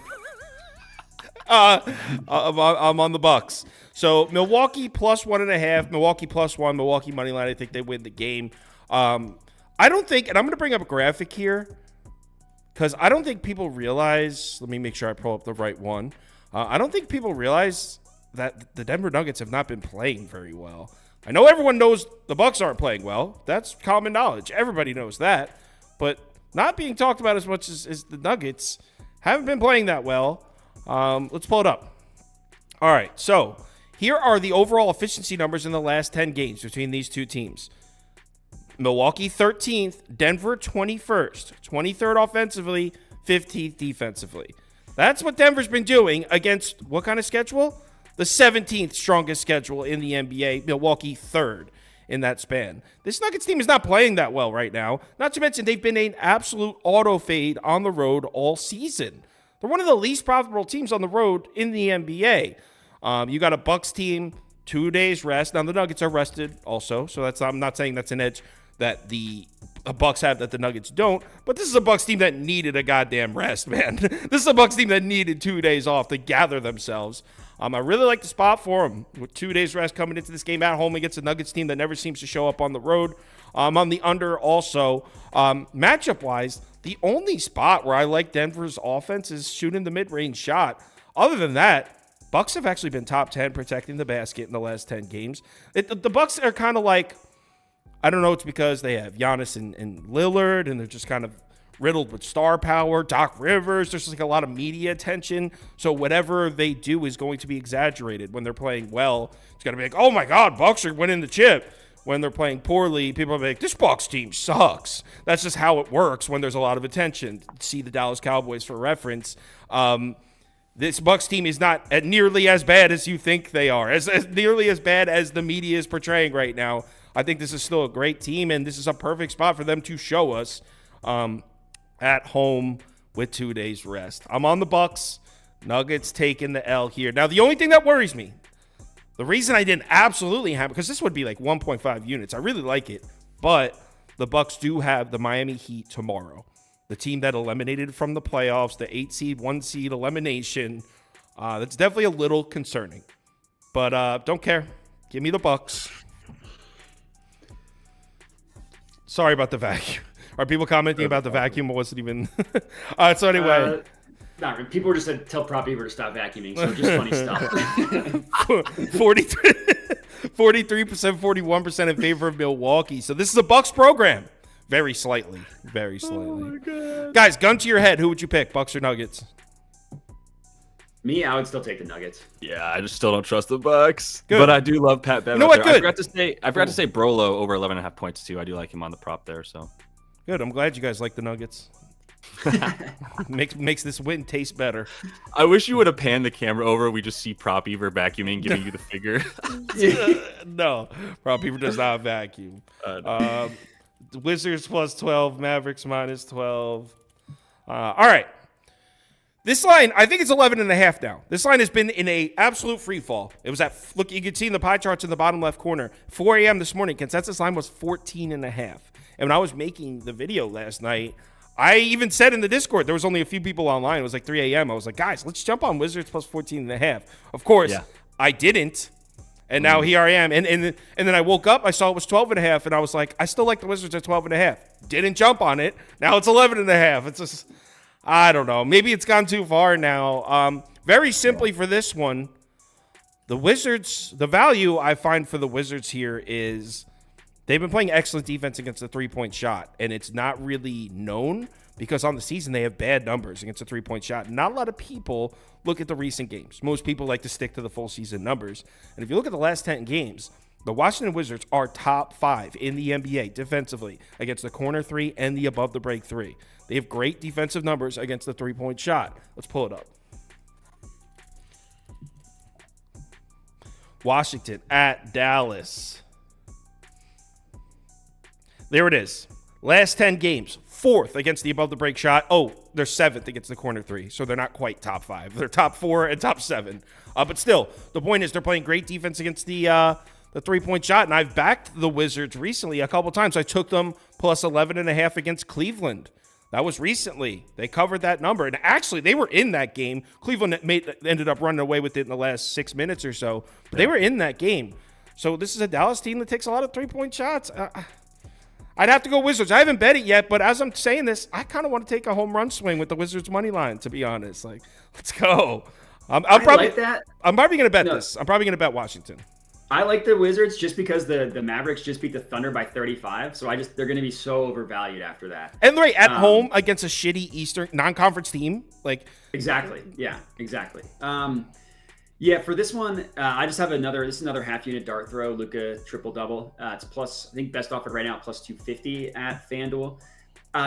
on the Bucks. So Milwaukee plus 1.5, Milwaukee plus 1, Milwaukee money line. I think they win the game. I don't think, and I'm going to bring up a graphic here because I don't think people realize. Let me make sure I pull up the right one. I don't think people realize that the Denver Nuggets have not been playing very well. I know everyone knows the Bucks aren't playing well. That's common knowledge. Everybody knows that, but not being talked about as much as the Nuggets. Haven't been playing that well. Let's pull it up. All right, so here are the overall efficiency numbers in the last 10 games between these two teams. Milwaukee 13th, Denver 21st, 23rd offensively, 15th defensively. That's what Denver's been doing against what kind of schedule? The 17th strongest schedule in the NBA, Milwaukee 3rd in that span. This Nuggets team is not playing that well right now. Not to mention they've been an absolute auto fade on the road all season. They're one of the least profitable teams on the road in the NBA. You got a Bucks team, 2 days rest. Now the Nuggets are rested also, so I'm not saying that's an edge that the Bucks have that the Nuggets don't. But this is a Bucks team that needed a goddamn rest, man. This is a Bucks team that needed 2 days off to gather themselves. I really like the spot for them with 2 days rest coming into this game at home against a Nuggets team that never seems to show up on the road. On the under also. Matchup-wise, the only spot where I like Denver's offense is shooting the mid-range shot. Other than that, Bucks have actually been top 10 protecting the basket in the last 10 games. The Bucks are kind of like, I don't know, it's because they have Giannis and Lillard, and they're just kind of riddled with star power. Doc Rivers, there's like a lot of media attention. So whatever they do is going to be exaggerated. When they're playing well, it's going to be like, oh my God, Bucks are winning the chip. When they're playing poorly, people are like, this Bucks team sucks. That's just how it works when there's a lot of attention. See the Dallas Cowboys for reference. This Bucks team is not nearly as bad as you think they are, as nearly as bad as the media is portraying right now. I think this is still a great team, and this is a perfect spot for them to show us at home with 2 days rest. I'm on the Bucks. Nuggets taking the L here. Now, the only thing that worries me, the reason I didn't absolutely have, because this would be like 1.5 units. I really like it, but the Bucks do have the Miami Heat tomorrow. The team that eliminated from the playoffs, the 8 seed, 1 seed elimination. That's definitely a little concerning, but don't care. Give me the Bucks. Sorry about the vacuum. Are people commenting about the vacuum? It wasn't even. So anyway. People were just said tell Prop Beaver to stop vacuuming. So just funny stuff. 43%, 41% in favor of Milwaukee. So this is a Bucks program. Very slightly. Very slightly. Oh my God. Guys, gun to your head. Who would you pick, Bucks or Nuggets? Me, I would still take the Nuggets. Yeah, I just still don't trust the Bucks. Good. But I do love Pat Bev. You know what? Good. I forgot to say Brolo over 11.5 points too. I do like him on the prop there. So good. I'm glad you guys like the Nuggets. makes this win taste better. I wish you would have panned the camera over. We just see Prop Beaver vacuuming, giving you the figure. No, Prop Beaver does not vacuum. Wizards plus 12, Mavericks minus 12. All right. This line, I think it's 11.5 now. This line has been in a absolute free fall. It was at, look, you can see in the pie charts in the bottom left corner, 4 a.m. this morning, consensus line was 14.5. And when I was making the video last night, I even said in the Discord, there was only a few people online. It was like 3 a.m. I was like, guys, let's jump on Wizards plus 14.5. Of course, I didn't. And now here I am. And then I woke up, I saw it was 12.5, and I was like, I still like the Wizards at 12.5. Didn't jump on it. Now it's 11.5. It's just, I don't know. Maybe it's gone too far now. Very simply for this one, the Wizards, the value I find for the Wizards here is They've been playing excellent defense against the three-point shot, and it's not really known because on the season they have bad numbers against the three-point shot. Not a lot of people look at the recent games. Most people like to stick to the full season numbers. And if you look at the last 10 games, the Washington Wizards are top 5 in the NBA defensively against the corner 3 and the above the break 3. They have great defensive numbers against the three-point shot. Let's pull it up. Washington at Dallas. There it is. Last 10 games, 4th against the above the break shot. Oh, they're 7th against the corner 3, so they're not quite top 5. They're top 4 and top 7. But still, the point is they're playing great defense against the three-point shot, and I've backed the Wizards recently a couple times. I took them plus 11.5 against Cleveland. That was recently. They covered that number, and actually, they were in that game. Cleveland ended up running away with it in the last 6 minutes or so, but they were in that game. So this is a Dallas team that takes a lot of three-point shots. I'd have to go Wizards. I haven't bet it yet, but as I'm saying this, I kind of want to take a home run swing with the Wizards money line, to be honest. Like, let's go. I'm probably like that. I'm probably going to bet this. I'm probably going to bet Washington. I like the Wizards just because the Mavericks just beat the Thunder by 35, so they're going to be so overvalued after that. And they're at home against a shitty Eastern non-conference team. Like exactly. Yeah, exactly. Yeah, for this one, I just have another half unit dart throw, Luka triple-double. It's plus, I think best offered right now, plus 250 at FanDuel.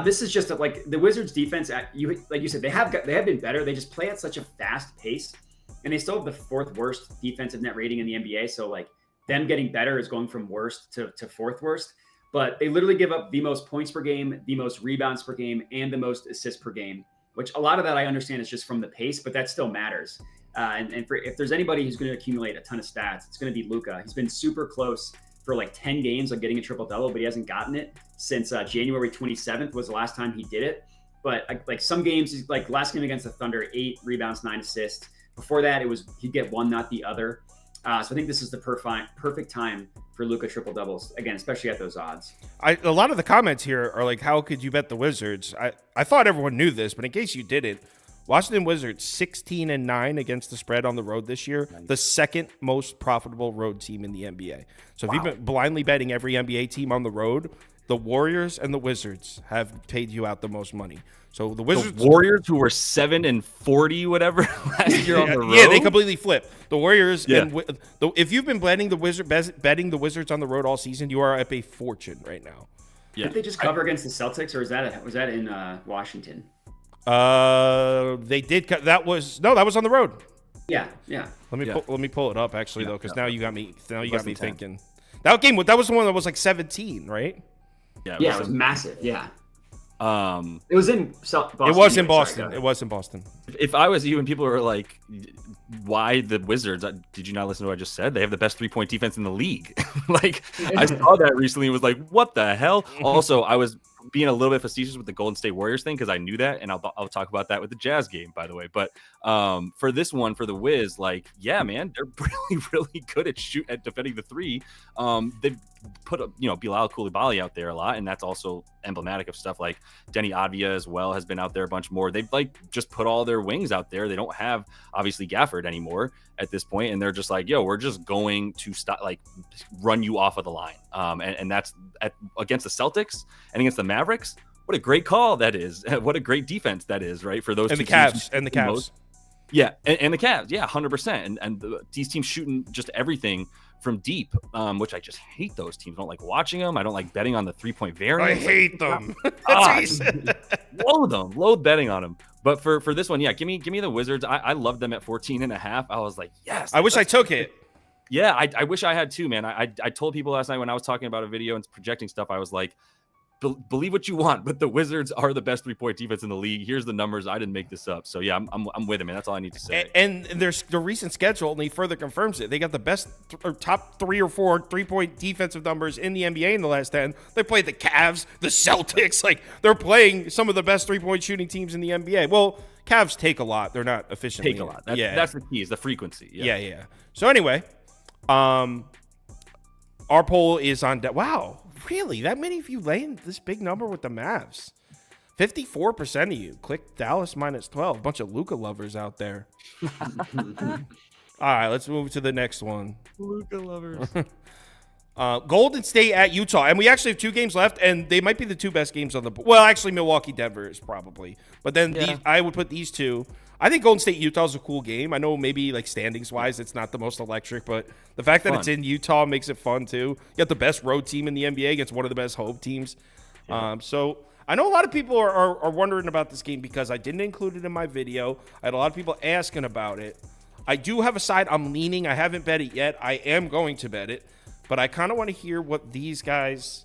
This is just like the Wizards defense, like you said, they have been better. They just play at such a fast pace, and they still have the 4th worst defensive net rating in the NBA. So like them getting better is going from worst to 4th worst. But they literally give up the most points per game, the most rebounds per game, and the most assists per game, which a lot of that I understand is just from the pace, but that still matters. If there's anybody who's going to accumulate a ton of stats, it's going to be Luka. He's been super close for like 10 games on getting a triple-double, but he hasn't gotten it since January 27th was the last time he did it. But like some games, like last game against the Thunder, 8 rebounds, 9 assists. Before that, he'd get one, not the other. So I think this is the perfect time for Luka triple-doubles, again, especially at those odds. A lot of the comments here are like, how could you bet the Wizards? I thought everyone knew this, but in case you didn't, Washington Wizards 16-9 against the spread on the road this year, the 2nd most profitable road team in the NBA. So if you've been blindly betting every NBA team on the road, the Warriors and the Wizards have paid you out the most money. So the Wizards, the Warriors, who were 7-40, whatever last year on the road, yeah, they completely flipped. The Warriors, if you've been betting the Wizards on the road all season, you are up a fortune right now. Yeah. Did they just cover against the Celtics, or was that in Washington? They did. That was on the road. Yeah. Let me pull it up actually though, because now you got me. Now you got me thinking. That was the one that was like 17, right? Yeah, it was massive. Yeah. It was in Boston. It was in Boston. It was in Boston. If I was you and people were like, why the Wizards? Did you not listen to what I just said? They have the best 3-point defense in the league. Like, I saw that recently and was like, what the hell? Also, I was being a little bit facetious with the Golden State Warriors thing because I knew that, and I'll talk about that with the Jazz game, by the way. But for this one, for the Wiz, like, yeah, man, they're really, really good at defending the 3. They've put Bilal Coulibaly out there a lot, and that's also emblematic of stuff like Denny Advia as well has been out there a bunch more. They've like just put all their wings out there. They don't have obviously Gafford anymore at this point, and they're just like, yo, we're just going to stop, like, run you off of the line. And that's against the Celtics and against the Mavericks. What a great call that is. What a great defense that is, right? For those and two the Cavs teams and the Cavs. Yeah, and the Cavs, yeah, 100%. And these teams shooting just everything from deep, which I just hate those teams. I don't like watching them. I don't like betting on the 3-point variance. I hate them. That's loathe betting on them. But for this one, yeah, give me the Wizards. I love them at 14.5. I was like, yes. I wish I took it. Yeah, I wish I had too, man. I told people last night when I was talking about a video and projecting stuff, I was like, believe what you want, but the Wizards are the best 3-point defense in the league. Here's the numbers. I didn't make this up. So yeah, I'm with him, man. That's all I need to say. And the recent schedule only further confirms it. They got the best top 3 or 4 3-point defensive numbers in the NBA in the last 10. They played the Cavs, the Celtics. Like, they're playing some of the best 3-point shooting teams in the NBA. Well, Cavs take a lot. They're not efficiently. Take a lot. That's the key, is the frequency. Yeah. So anyway, our poll is on. Wow. Really? That many of you laying this big number with the Mavs? 54% of you click Dallas -12. Bunch of Luka lovers out there. All right, let's move to the next one. Luka lovers. Golden State at Utah, and we actually have 2 games left, and they might be the 2 best games on the board. Well, actually, Milwaukee Denver is probably, but then I would put these 2. I think Golden State Utah is a cool game. I know maybe like standings wise, it's not the most electric, but the fact that it's in Utah makes it fun too. You got the best road team in the NBA against one of the best home teams. Yeah. So I know a lot of people are wondering about this game because I didn't include it in my video. I had a lot of people asking about it. I do have a side I'm leaning. I haven't bet it yet. I am going to bet it. But I kind of want to hear what these guys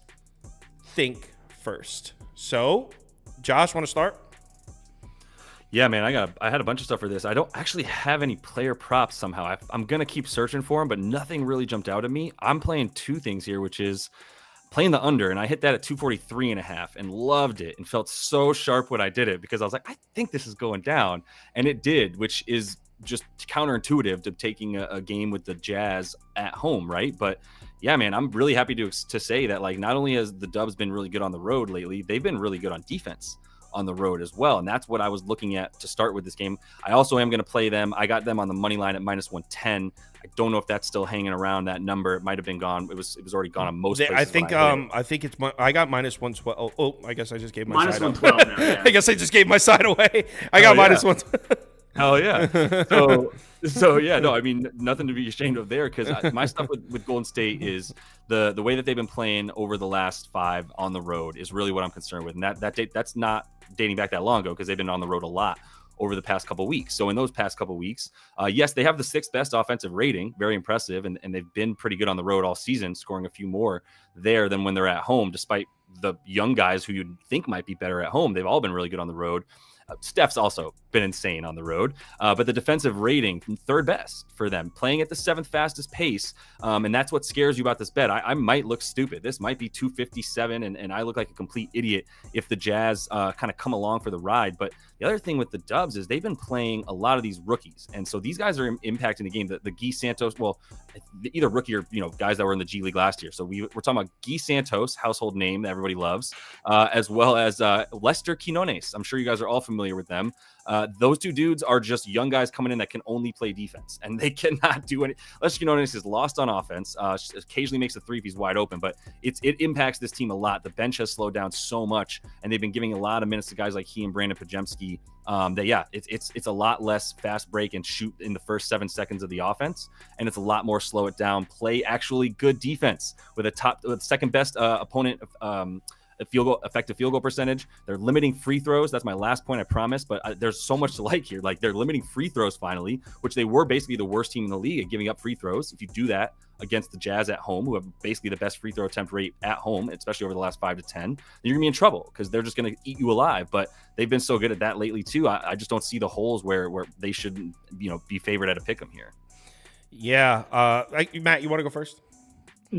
think first. So, Josh, want to start? Yeah, man, I had a bunch of stuff for this. I don't actually have any player props somehow. I'm going to keep searching for them, but nothing really jumped out at me. I'm playing 2 things here, which is playing the under, and I hit that at 243.5 and loved it and felt so sharp when I did it because I was like, I think this is going down. And it did, which is just counterintuitive to taking a game with the Jazz at home, right? But yeah, man, I'm really happy to say that like not only has the Dubs been really good on the road lately, they've been really good on defense on the road as well. And that's what I was looking at to start with this game. I also am going to play them. I got them on the money line at -110. I don't know if that's still hanging around that number. It might have been gone. It was already gone on most places. I think it's I got -112. Oh, I guess I just gave my side -112 now, yeah. I guess I just gave my side away. I got -112. Hell yeah. So yeah, no, I mean, nothing to be ashamed of there because my stuff with Golden State is the way that they've been playing over the last 5 on the road is really what I'm concerned with. And that's not dating back that long ago because they've been on the road a lot over the past couple of weeks. So in those past couple of weeks, yes, they have the 6th best offensive rating, very impressive. And they've been pretty good on the road all season, scoring a few more there than when they're at home, despite the young guys who you'd think might be better at home. They've all been really good on the road. Steph's also been insane on the road, but the defensive rating 3rd best for them, playing at the 7th fastest pace, and that's what scares you about this bet. I might look stupid. This might be 257, and I look like a complete idiot if the Jazz kind of come along for the ride. But the other thing with the Dubs is they've been playing a lot of these rookies, and so these guys are impacting the game. The Guy Santos, well, either rookie or guys that were in the G League last year. So we're talking about Guy Santos, household name that everybody loves, as well as Lester Quinones. I'm sure you guys are all familiar with them. Those 2 dudes are just young guys coming in that can only play defense, and they cannot do any. Lester Quinones is lost on offense. Occasionally makes a 3 if he's wide open, but it impacts this team a lot. The bench has slowed down so much, and they've been giving a lot of minutes to guys like he and Brandon Pajemski. It's a lot less fast break and shoot in the first 7 seconds of the offense, and it's a lot more slow it down, play actually good defense with a 2nd best opponent. Effective field goal percentage. They're limiting free throws. That's my last point, I promise. But there's so much to like here. Like they're limiting free throws finally, which they were basically the worst team in the league at giving up free throws. If you do that against the Jazz at home, who have basically the best free throw attempt rate at home, especially over the last 5 to 10, then you're gonna be in trouble because they're just gonna eat you alive. But they've been so good at that lately too. I just don't see the holes where they should be favored at a pick 'em here. Yeah, Matt, you want to go first?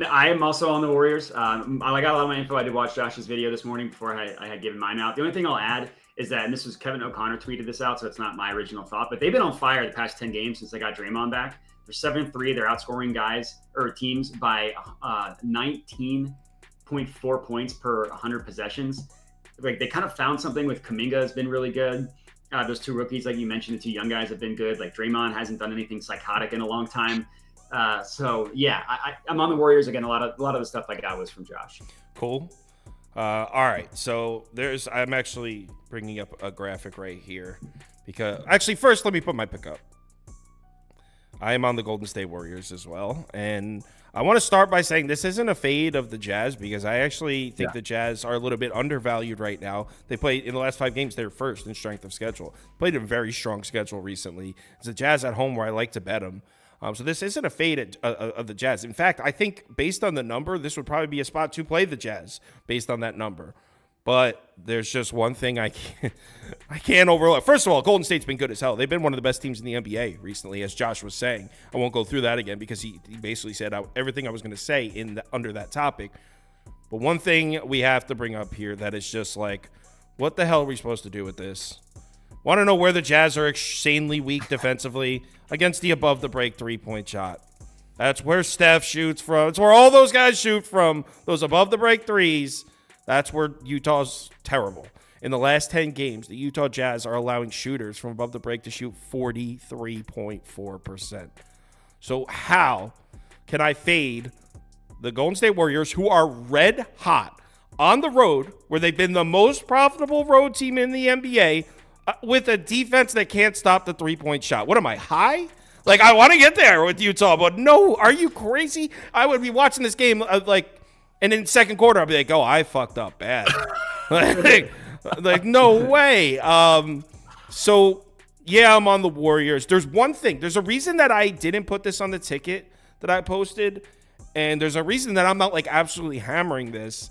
I am also on the Warriors. I got a lot of my info. I did watch Josh's video this morning before I had given mine out. The only thing I'll add is that, and this was Kevin O'Connor tweeted this out, so it's not my original thought, but they've been on fire the past 10 games since they got Draymond back. They're 7-3. They're outscoring teams by 19.4 points per 100 possessions. Like they kind of found something with Kuminga has been really good. Those 2 rookies, like you mentioned, the 2 young guys have been good. Like Draymond hasn't done anything psychotic in a long time. So yeah, I'm on the Warriors again. A lot of the stuff I got was from Josh. Cool. All right. So I'm actually bringing up a graphic right here because actually first let me put my pick up. I am on the Golden State Warriors as well, and I want to start by saying this isn't a fade of the Jazz because I actually think the Jazz are a little bit undervalued right now. They played in the last 5 games, they're first in strength of schedule. Played a very strong schedule recently. It's the Jazz at home where I like to bet them. So this isn't a fade of the Jazz. In fact, I think based on the number, this would probably be a spot to play the Jazz based on that number. But there's just one thing I can't overlook. First of all, Golden State's been good as hell. They've been one of the best teams in the NBA recently, as Josh was saying. I won't go through that again because he basically said everything I was going to say under that topic. But one thing we have to bring up here that is just like, what the hell are we supposed to do with this? Want to know where the Jazz are insanely weak defensively? Against the above-the-break three-point shot. That's where Steph shoots from. It's where all those guys shoot from, those above-the-break threes. That's where Utah's terrible. In the last 10 games, the Utah Jazz are allowing shooters from above the break to shoot 43.4%. So how can I fade the Golden State Warriors, who are red hot on the road, where they've been the most profitable road team in the NBA, with a defense that can't stop the three-point shot. What am I, high? Like, I want to get there with Utah, but no, are you crazy? I would be watching this game, and in second quarter, I'll be like, oh, I fucked up bad. like, no way. So, yeah, I'm on the Warriors. There's one thing. There's a reason that I didn't put this on the ticket that I posted, and there's a reason that I'm not, like, absolutely hammering this.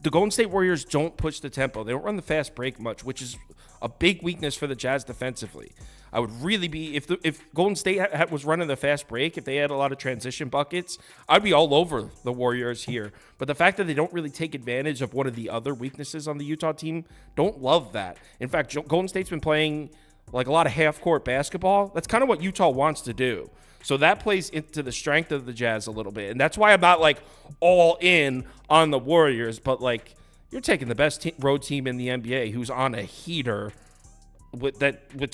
The Golden State Warriors don't push the tempo. They don't run the fast break much, which is a big weakness for the Jazz defensively. I would really be, if Golden State was running the fast break, if they had a lot of transition buckets, I'd be all over the Warriors here. But the fact that they don't really take advantage of one of the other weaknesses on the Utah team, don't love that. In fact, Golden State's been playing like a lot of half-court basketball. That's kind of what Utah wants to do. So that plays into the strength of the Jazz a little bit. And that's why I'm not, like, all in on the Warriors. But, like, you're taking the best road team in the NBA who's on a heater with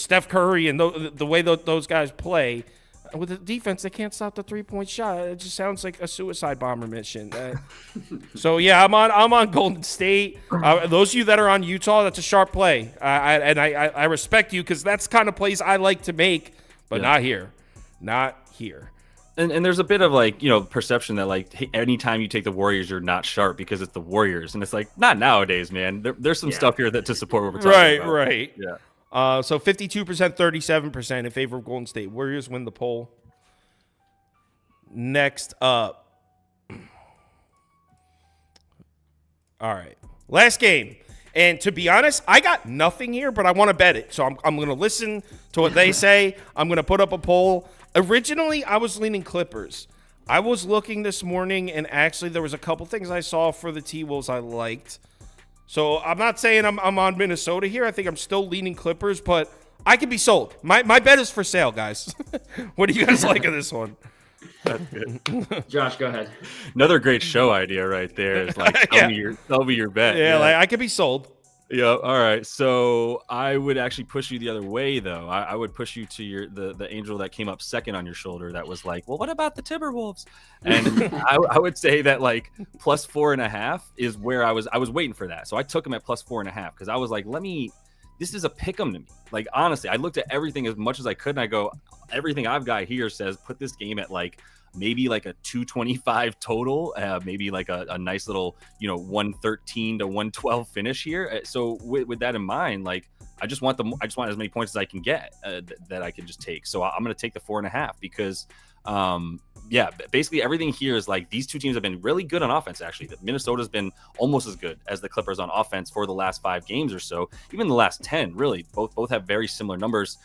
Steph Curry and the way those guys play. With a defense that can't stop the three-point shot. It just sounds like a suicide bomber mission. So, yeah, I'm on Golden State. Those of you that are on Utah, that's a sharp play. I respect you because that's kind of plays I like to make, but not here. Not here. And there's a bit of, like, perception that, like, hey, anytime you take the Warriors, you're not sharp because it's the Warriors. And it's like, not nowadays, man. There's some stuff here to support what we're talking about. Right. Yeah. So 52%, 37% in favor of Golden State. Warriors win the poll. Next up. All right. Last game. And to be honest, I got nothing here, but I want to bet it. So I'm going to listen to what they say. I'm going to put up a poll. Originally, I was leaning Clippers. I was looking this morning, and actually there was a couple things I saw for the T-Wolves I liked. So I'm not saying I'm on Minnesota here. I think I'm still leaning Clippers, but I could be sold. My bet is for sale, guys. What do you guys like of this one? That's good. Josh, go ahead. Another great show idea right there. Is like, tell me your bet. Yeah, like, I could be sold. Yeah. All right. So I would actually push you the other way, though. I would push you to the angel that came up second on your shoulder. That was like, well, what about the Timberwolves? And I would say that, like, plus 4.5 is where I was waiting for that. So I took him at plus 4.5 because I was like, this is a pick 'em to me. Like, honestly, I looked at everything as much as I could, and I go, everything I've got here says put this game at, like, maybe like a 225 total, maybe like a nice little 113 to 112 finish here. So with that in mind, like, I just want as many points as I can get that I can just take. So I'm going to take the 4.5 because basically everything here is like these two teams have been really good on offense. Actually, Minnesota's been almost as good as the Clippers on offense for the last 5 games or so. Even the last 10, really, both have very similar numbers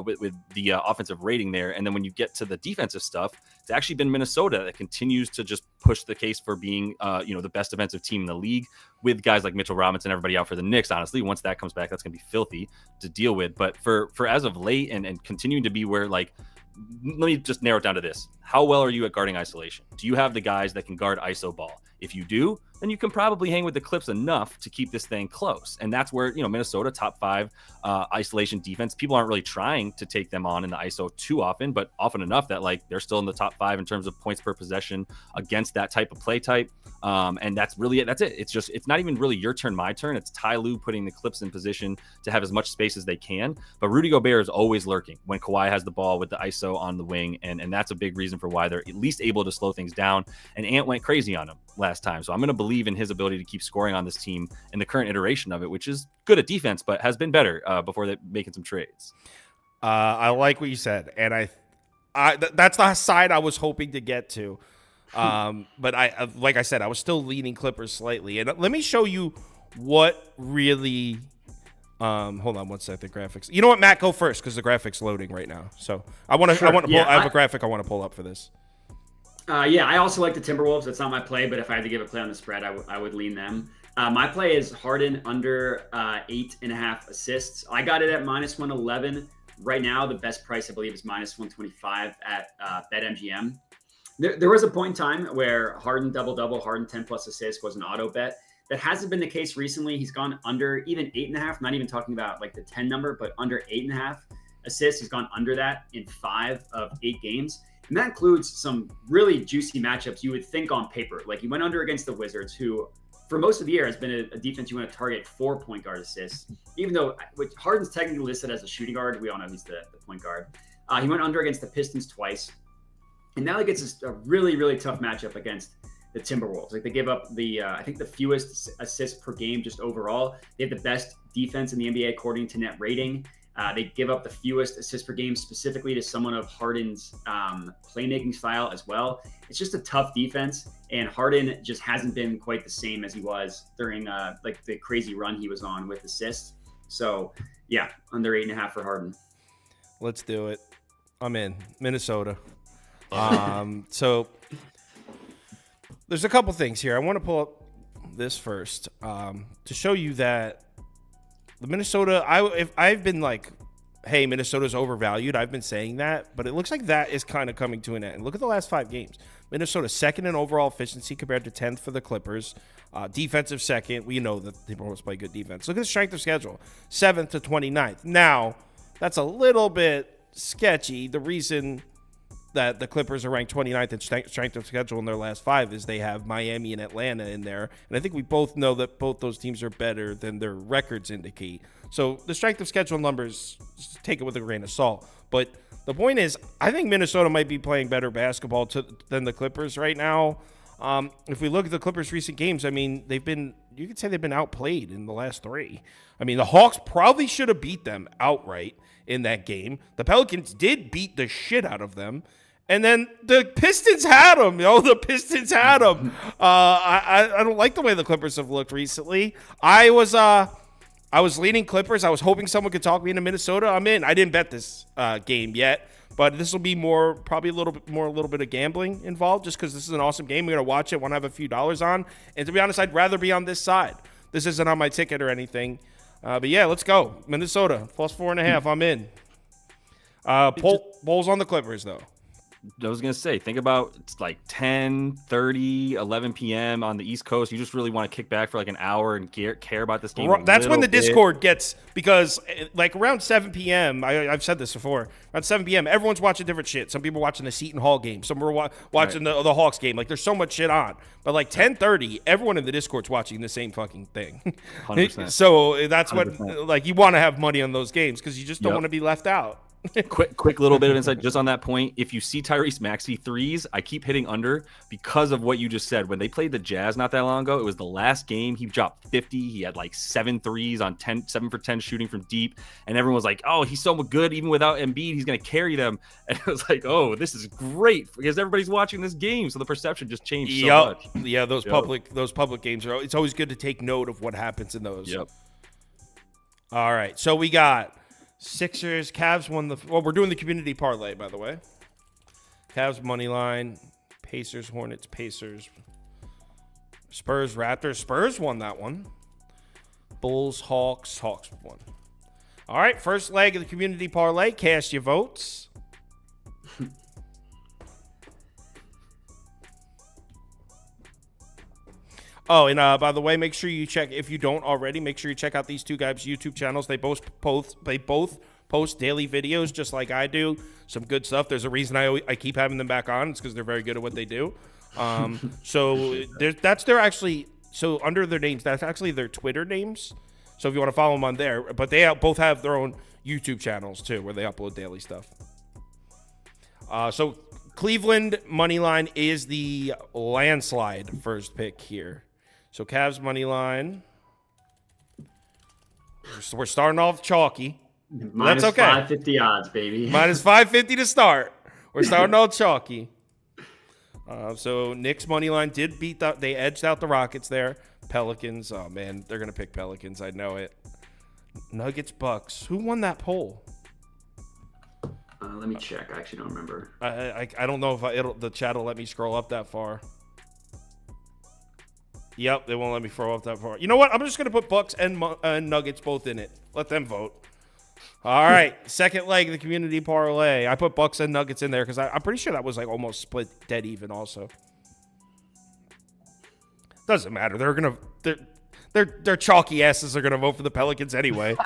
with the offensive rating there. And then when you get to the defensive stuff, it's actually been Minnesota that continues to just push the case for being the best defensive team in the league, with guys like Mitchell Robinson and everybody out for the Knicks. Honestly, once that comes back, that's going to be filthy to deal with. But for as of late and continuing to be where, like, let me just narrow it down to this. How well are you at guarding isolation? Do you have the guys that can guard ISO ball? If you do, then you can probably hang with the Clips enough to keep this thing close. And that's where, Minnesota, top 5 isolation defense. People aren't really trying to take them on in the ISO too often, but often enough that, like, they're still in the top 5 in terms of points per possession against that type of play type. And that's really it. That's it. It's not even really your turn, my turn. It's Ty Lue putting the Clips in position to have as much space as they can. But Rudy Gobert is always lurking when Kawhi has the ball with the ISO on the wing. And that's a big reason for why they're at least able to slow things down. And Ant went crazy on him last time. So I'm going to believe in his ability to keep scoring on this team in the current iteration of it, which is good at defense, but has been better before they're making some trades. I like what you said. And that's the side I was hoping to get to. But like I said, I was still leaning Clippers slightly. And let me show you what really, hold on one sec, the graphics. You know what, Matt, go first because the graphics loading right now. So I have a graphic I want to pull up for this. I also like the Timberwolves. That's not my play, but if I had to give a play on the spread, I would lean them. My play is Harden under 8.5 assists. I got it at minus 111. Right now, the best price, I believe, is minus 125 at BetMGM. There was a point in time where Harden double-double, Harden 10-plus assists was an auto bet. That hasn't been the case recently. He's gone under even 8.5, not even talking about like the 10 number, but under 8.5 assists. He's gone under that in 5 of 8 games. And that includes some really juicy matchups you would think on paper. Like he went under against the Wizards, who for most of the year has been a defense you want to target for point guard assists, even though Harden's technically listed as a shooting guard. We all know he's the point guard. He went under against the Pistons twice. And now he gets a really, really tough matchup against the Timberwolves. Like they give up I think the fewest assists per game just overall. They have the best defense in the NBA according to net rating. They give up the fewest assists per game specifically to someone of Harden's playmaking style as well. It's just a tough defense, and Harden just hasn't been quite the same as he was during like the crazy run he was on with assists. So yeah, under 8.5 for Harden. Let's do it. I'm in. Minnesota. So there's a couple things here. I want to pull up this first to show you that the Minnesota, if I've been like, hey, Minnesota's overvalued. I've been saying that, but it looks like that is kind of coming to an end. Look at the last 5 games. Minnesota second in overall efficiency compared to 10th for the Clippers. Defensive second. We know that the Timberwolves play good defense. Look at the strength of schedule. 7th to 29th. Now, that's a little bit sketchy. The reason that the Clippers are ranked 29th in strength of schedule in their last 5 is they have Miami and Atlanta in there. And I think we both know that both those teams are better than their records indicate. So the strength of schedule numbers, take it with a grain of salt. But the point is, I think Minnesota might be playing better basketball than the Clippers right now. If we look at the Clippers' recent games, I mean, you could say they've been outplayed in the last 3. I mean, the Hawks probably should have beat them outright in that game. The Pelicans did beat the shit out of them. And then the Pistons had them. The Pistons had them. I don't like the way the Clippers have looked recently. I was leaning Clippers. I was hoping someone could talk me into Minnesota. I'm in. I didn't bet this game yet, but this will be probably a little bit of gambling involved, just because this is an awesome game. We're gonna watch it. Want to have a few dollars on. And to be honest, I'd rather be on this side. This isn't on my ticket or anything. But yeah, let's go. Minnesota plus 4.5. I'm in. Bulls on the Clippers though. I was going to say, think about it's like 10, 30, 11 p.m. on the East Coast. You just really want to kick back for like an hour and care about this game. That's when the Discord gets, because like around 7 p.m., I've said this before, around 7 p.m., everyone's watching different shit. Some people are watching the Seton Hall game. Some are watching the Hawks game. Like there's so much shit on. But like 10:30, everyone in the Discord's watching the same fucking thing. 100%. So that's 100%. What, like, you want to have money on those games because you just don't want to be left out. quick little bit of insight just on that point. If you see Tyrese Maxey threes, I keep hitting under because of what you just said. When they played the Jazz not that long ago, it was the last game. He dropped 50. He had like 7 threes on 7 for 10 shooting from deep. And everyone was like, oh, he's so good. Even without Embiid, he's going to carry them. And it was like, oh, this is great because everybody's watching this game. So the perception just changed so much. Yeah, those public games it's always good to take note of what happens in those. Yep. All right. So we got Sixers, Cavs won we're doing the community parlay, by the way. Cavs money line, Pacers, Hornets, Pacers, Spurs, Raptors. Spurs won that one. Bulls, Hawks won. All right, first leg of the community parlay. Cast your votes. Oh, and by the way, make sure you check, if you don't already, make sure you check out these two guys' YouTube channels. They both post daily videos just like I do. Some good stuff. There's a reason I keep having them back on. It's because they're very good at what they do. So that's their actually, so under their names, that's actually their Twitter names. So if you want to follow them on there, but they both have their own YouTube channels too, where they upload daily stuff. So Cleveland money line is the landslide first pick here. So Cavs money line. We're starting off chalky. Minus that's okay. 550 odds, baby. Minus 550 to start. We're starting off chalky. So Knicks money line did they edged out the Rockets there. Pelicans, oh man, they're gonna pick Pelicans. I know it. Nuggets, Bucks. Who won that poll? Let me check. I actually don't remember. I don't know if the chat will let me scroll up that far. Yep, they won't let me throw up that far. You know what? I'm just going to put Bucks and Nuggets both in it. Let them vote. All right, second leg of the community parlay. I put Bucks and Nuggets in there because I'm pretty sure that was like almost split dead even also. Doesn't matter. Their chalky asses are going to vote for the Pelicans anyway.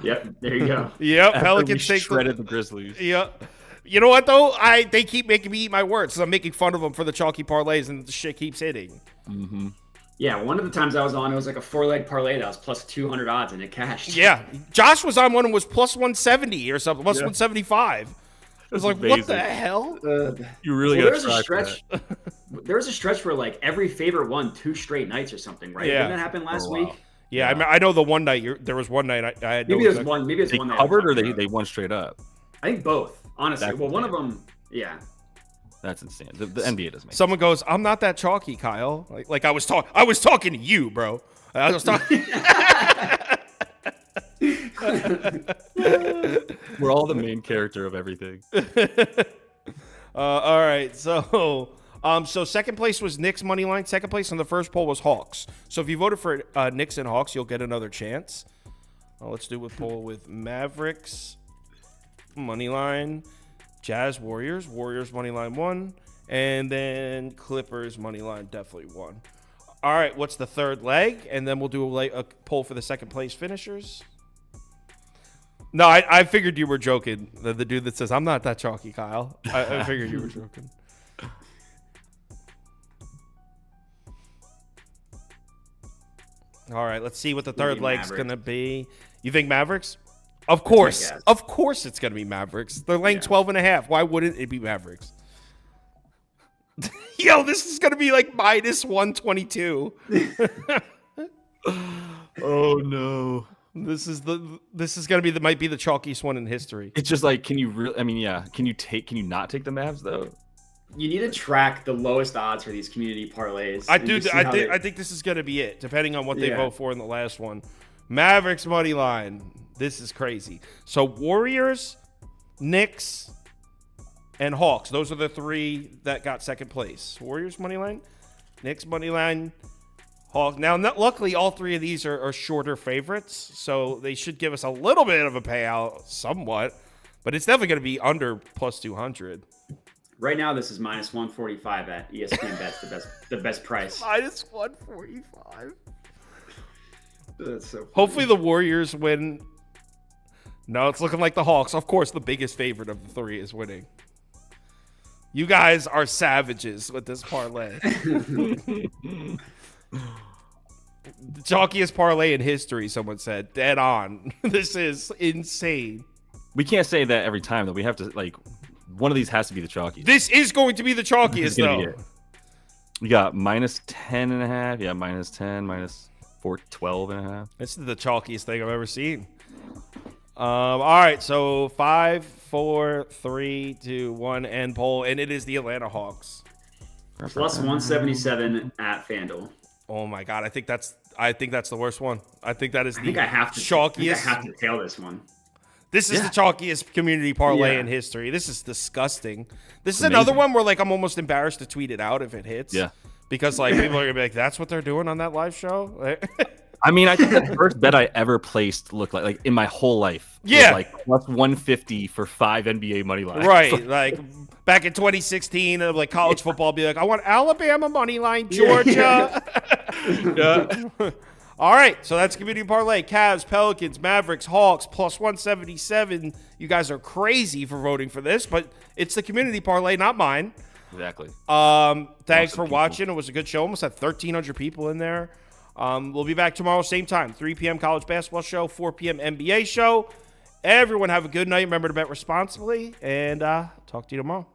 Yep, there you go. Yep, After Pelicans we take shredded the Grizzlies. Yep. You know what though? They keep making me eat my words. So I'm making fun of them for the chalky parlays, and the shit keeps hitting. Mm-hmm. Yeah, one of the times I was on, it was like a 4-leg parlay that was plus 200 odds, and it cashed. Yeah, Josh was on one and was plus 170 or something, plus 175. It was like, amazing. what the hell? You really Well, got to try that. There was a stretch where like every favorite won 2 straight nights or something, right? Yeah. Didn't that happen last wow. week? Yeah, I know the one night. There was one night I had Maybe no there's one. Maybe it's They one. covered or they won straight up? I think both. Honestly, That's well, one of insane. them. Yeah. That's insane. The NBA doesn't make Someone goes, "I'm not that chalky, Kyle." Like I was talking to you, bro. I was talking. We're all the main character of everything. All right, so second place was Knicks money line. Second place on the first poll was Hawks. So if you voted for Knicks and Hawks, you'll get another chance. Let's do a poll with Mavericks money line, Jazz Warriors money line 1, and then Clippers money line definitely 1. All right, what's the third leg? And then we'll do a poll for the second place finishers. No, I figured you were joking. The dude that says, "I'm not that chalky, Kyle." I figured you were joking. All right, let's see what the third leg's Mavericks. going to be. You think Mavericks? Of course. Of course it's going to be Mavericks. They're laying 12.5. Why wouldn't it be Mavericks? Yo, this is going to be like minus 122. Oh no. This is going to be might be the chalkiest one in history. It's just like, can you really? I mean, yeah. Can you not take the Mavs though? You need to track the lowest odds for these community parlays. I and do. just see I how think this is going to be it, depending on what they Yeah. vote for in the last one. Mavericks money line. This is crazy. So Warriors, Knicks, and Hawks. Those are the three that got second place. Warriors money line, Knicks money line, Hawks. Now, luckily, all three of these are shorter favorites, so they should give us a little bit of a payout, somewhat. But it's definitely going to be under plus 200. Right now, this is minus 145 at ESPN Bet's the best price. Minus 145. That's so funny. Hopefully the Warriors win. No, it's looking like the Hawks. Of course, the biggest favorite of the three is winning. You guys are savages with this parlay. The chalkiest parlay in history, someone said. Dead on. This is insane. We can't say that every time though. We have to like one of these has to be the chalkiest. This is going to be the chalkiest, though. We got minus 10.5. Yeah, minus 10, minus 12.5. This is the chalkiest thing I've ever seen. All right, so 5, 4, 3, 2, 1, end poll, and it is the Atlanta Hawks. Plus 177 at FanDuel. Oh my god, I think that's the worst one. I think that is the I have to tail this one. This is the chalkiest community parlay in history. This is disgusting. This is another one where like I'm almost embarrassed to tweet it out if it hits. Yeah. Because like people are gonna be like, that's what they're doing on that live show. I mean, I think the first bet I ever placed looked like in my whole life. Yeah. Was like plus 150 for 5 NBA money lines. Right. Like back in 2016, of like college football, be like, I want Alabama money line, Georgia. Yeah. All right, so that's community parlay. Cavs, Pelicans, Mavericks, Hawks, plus 177. You guys are crazy for voting for this, but it's the community parlay, not mine. Exactly. Thanks for watching. It was a good show. Almost had 1,300 people in there. We'll be back tomorrow, same time, 3 p.m. college basketball show, 4 p.m. NBA show. Everyone have a good night. Remember to bet responsibly, and talk to you tomorrow.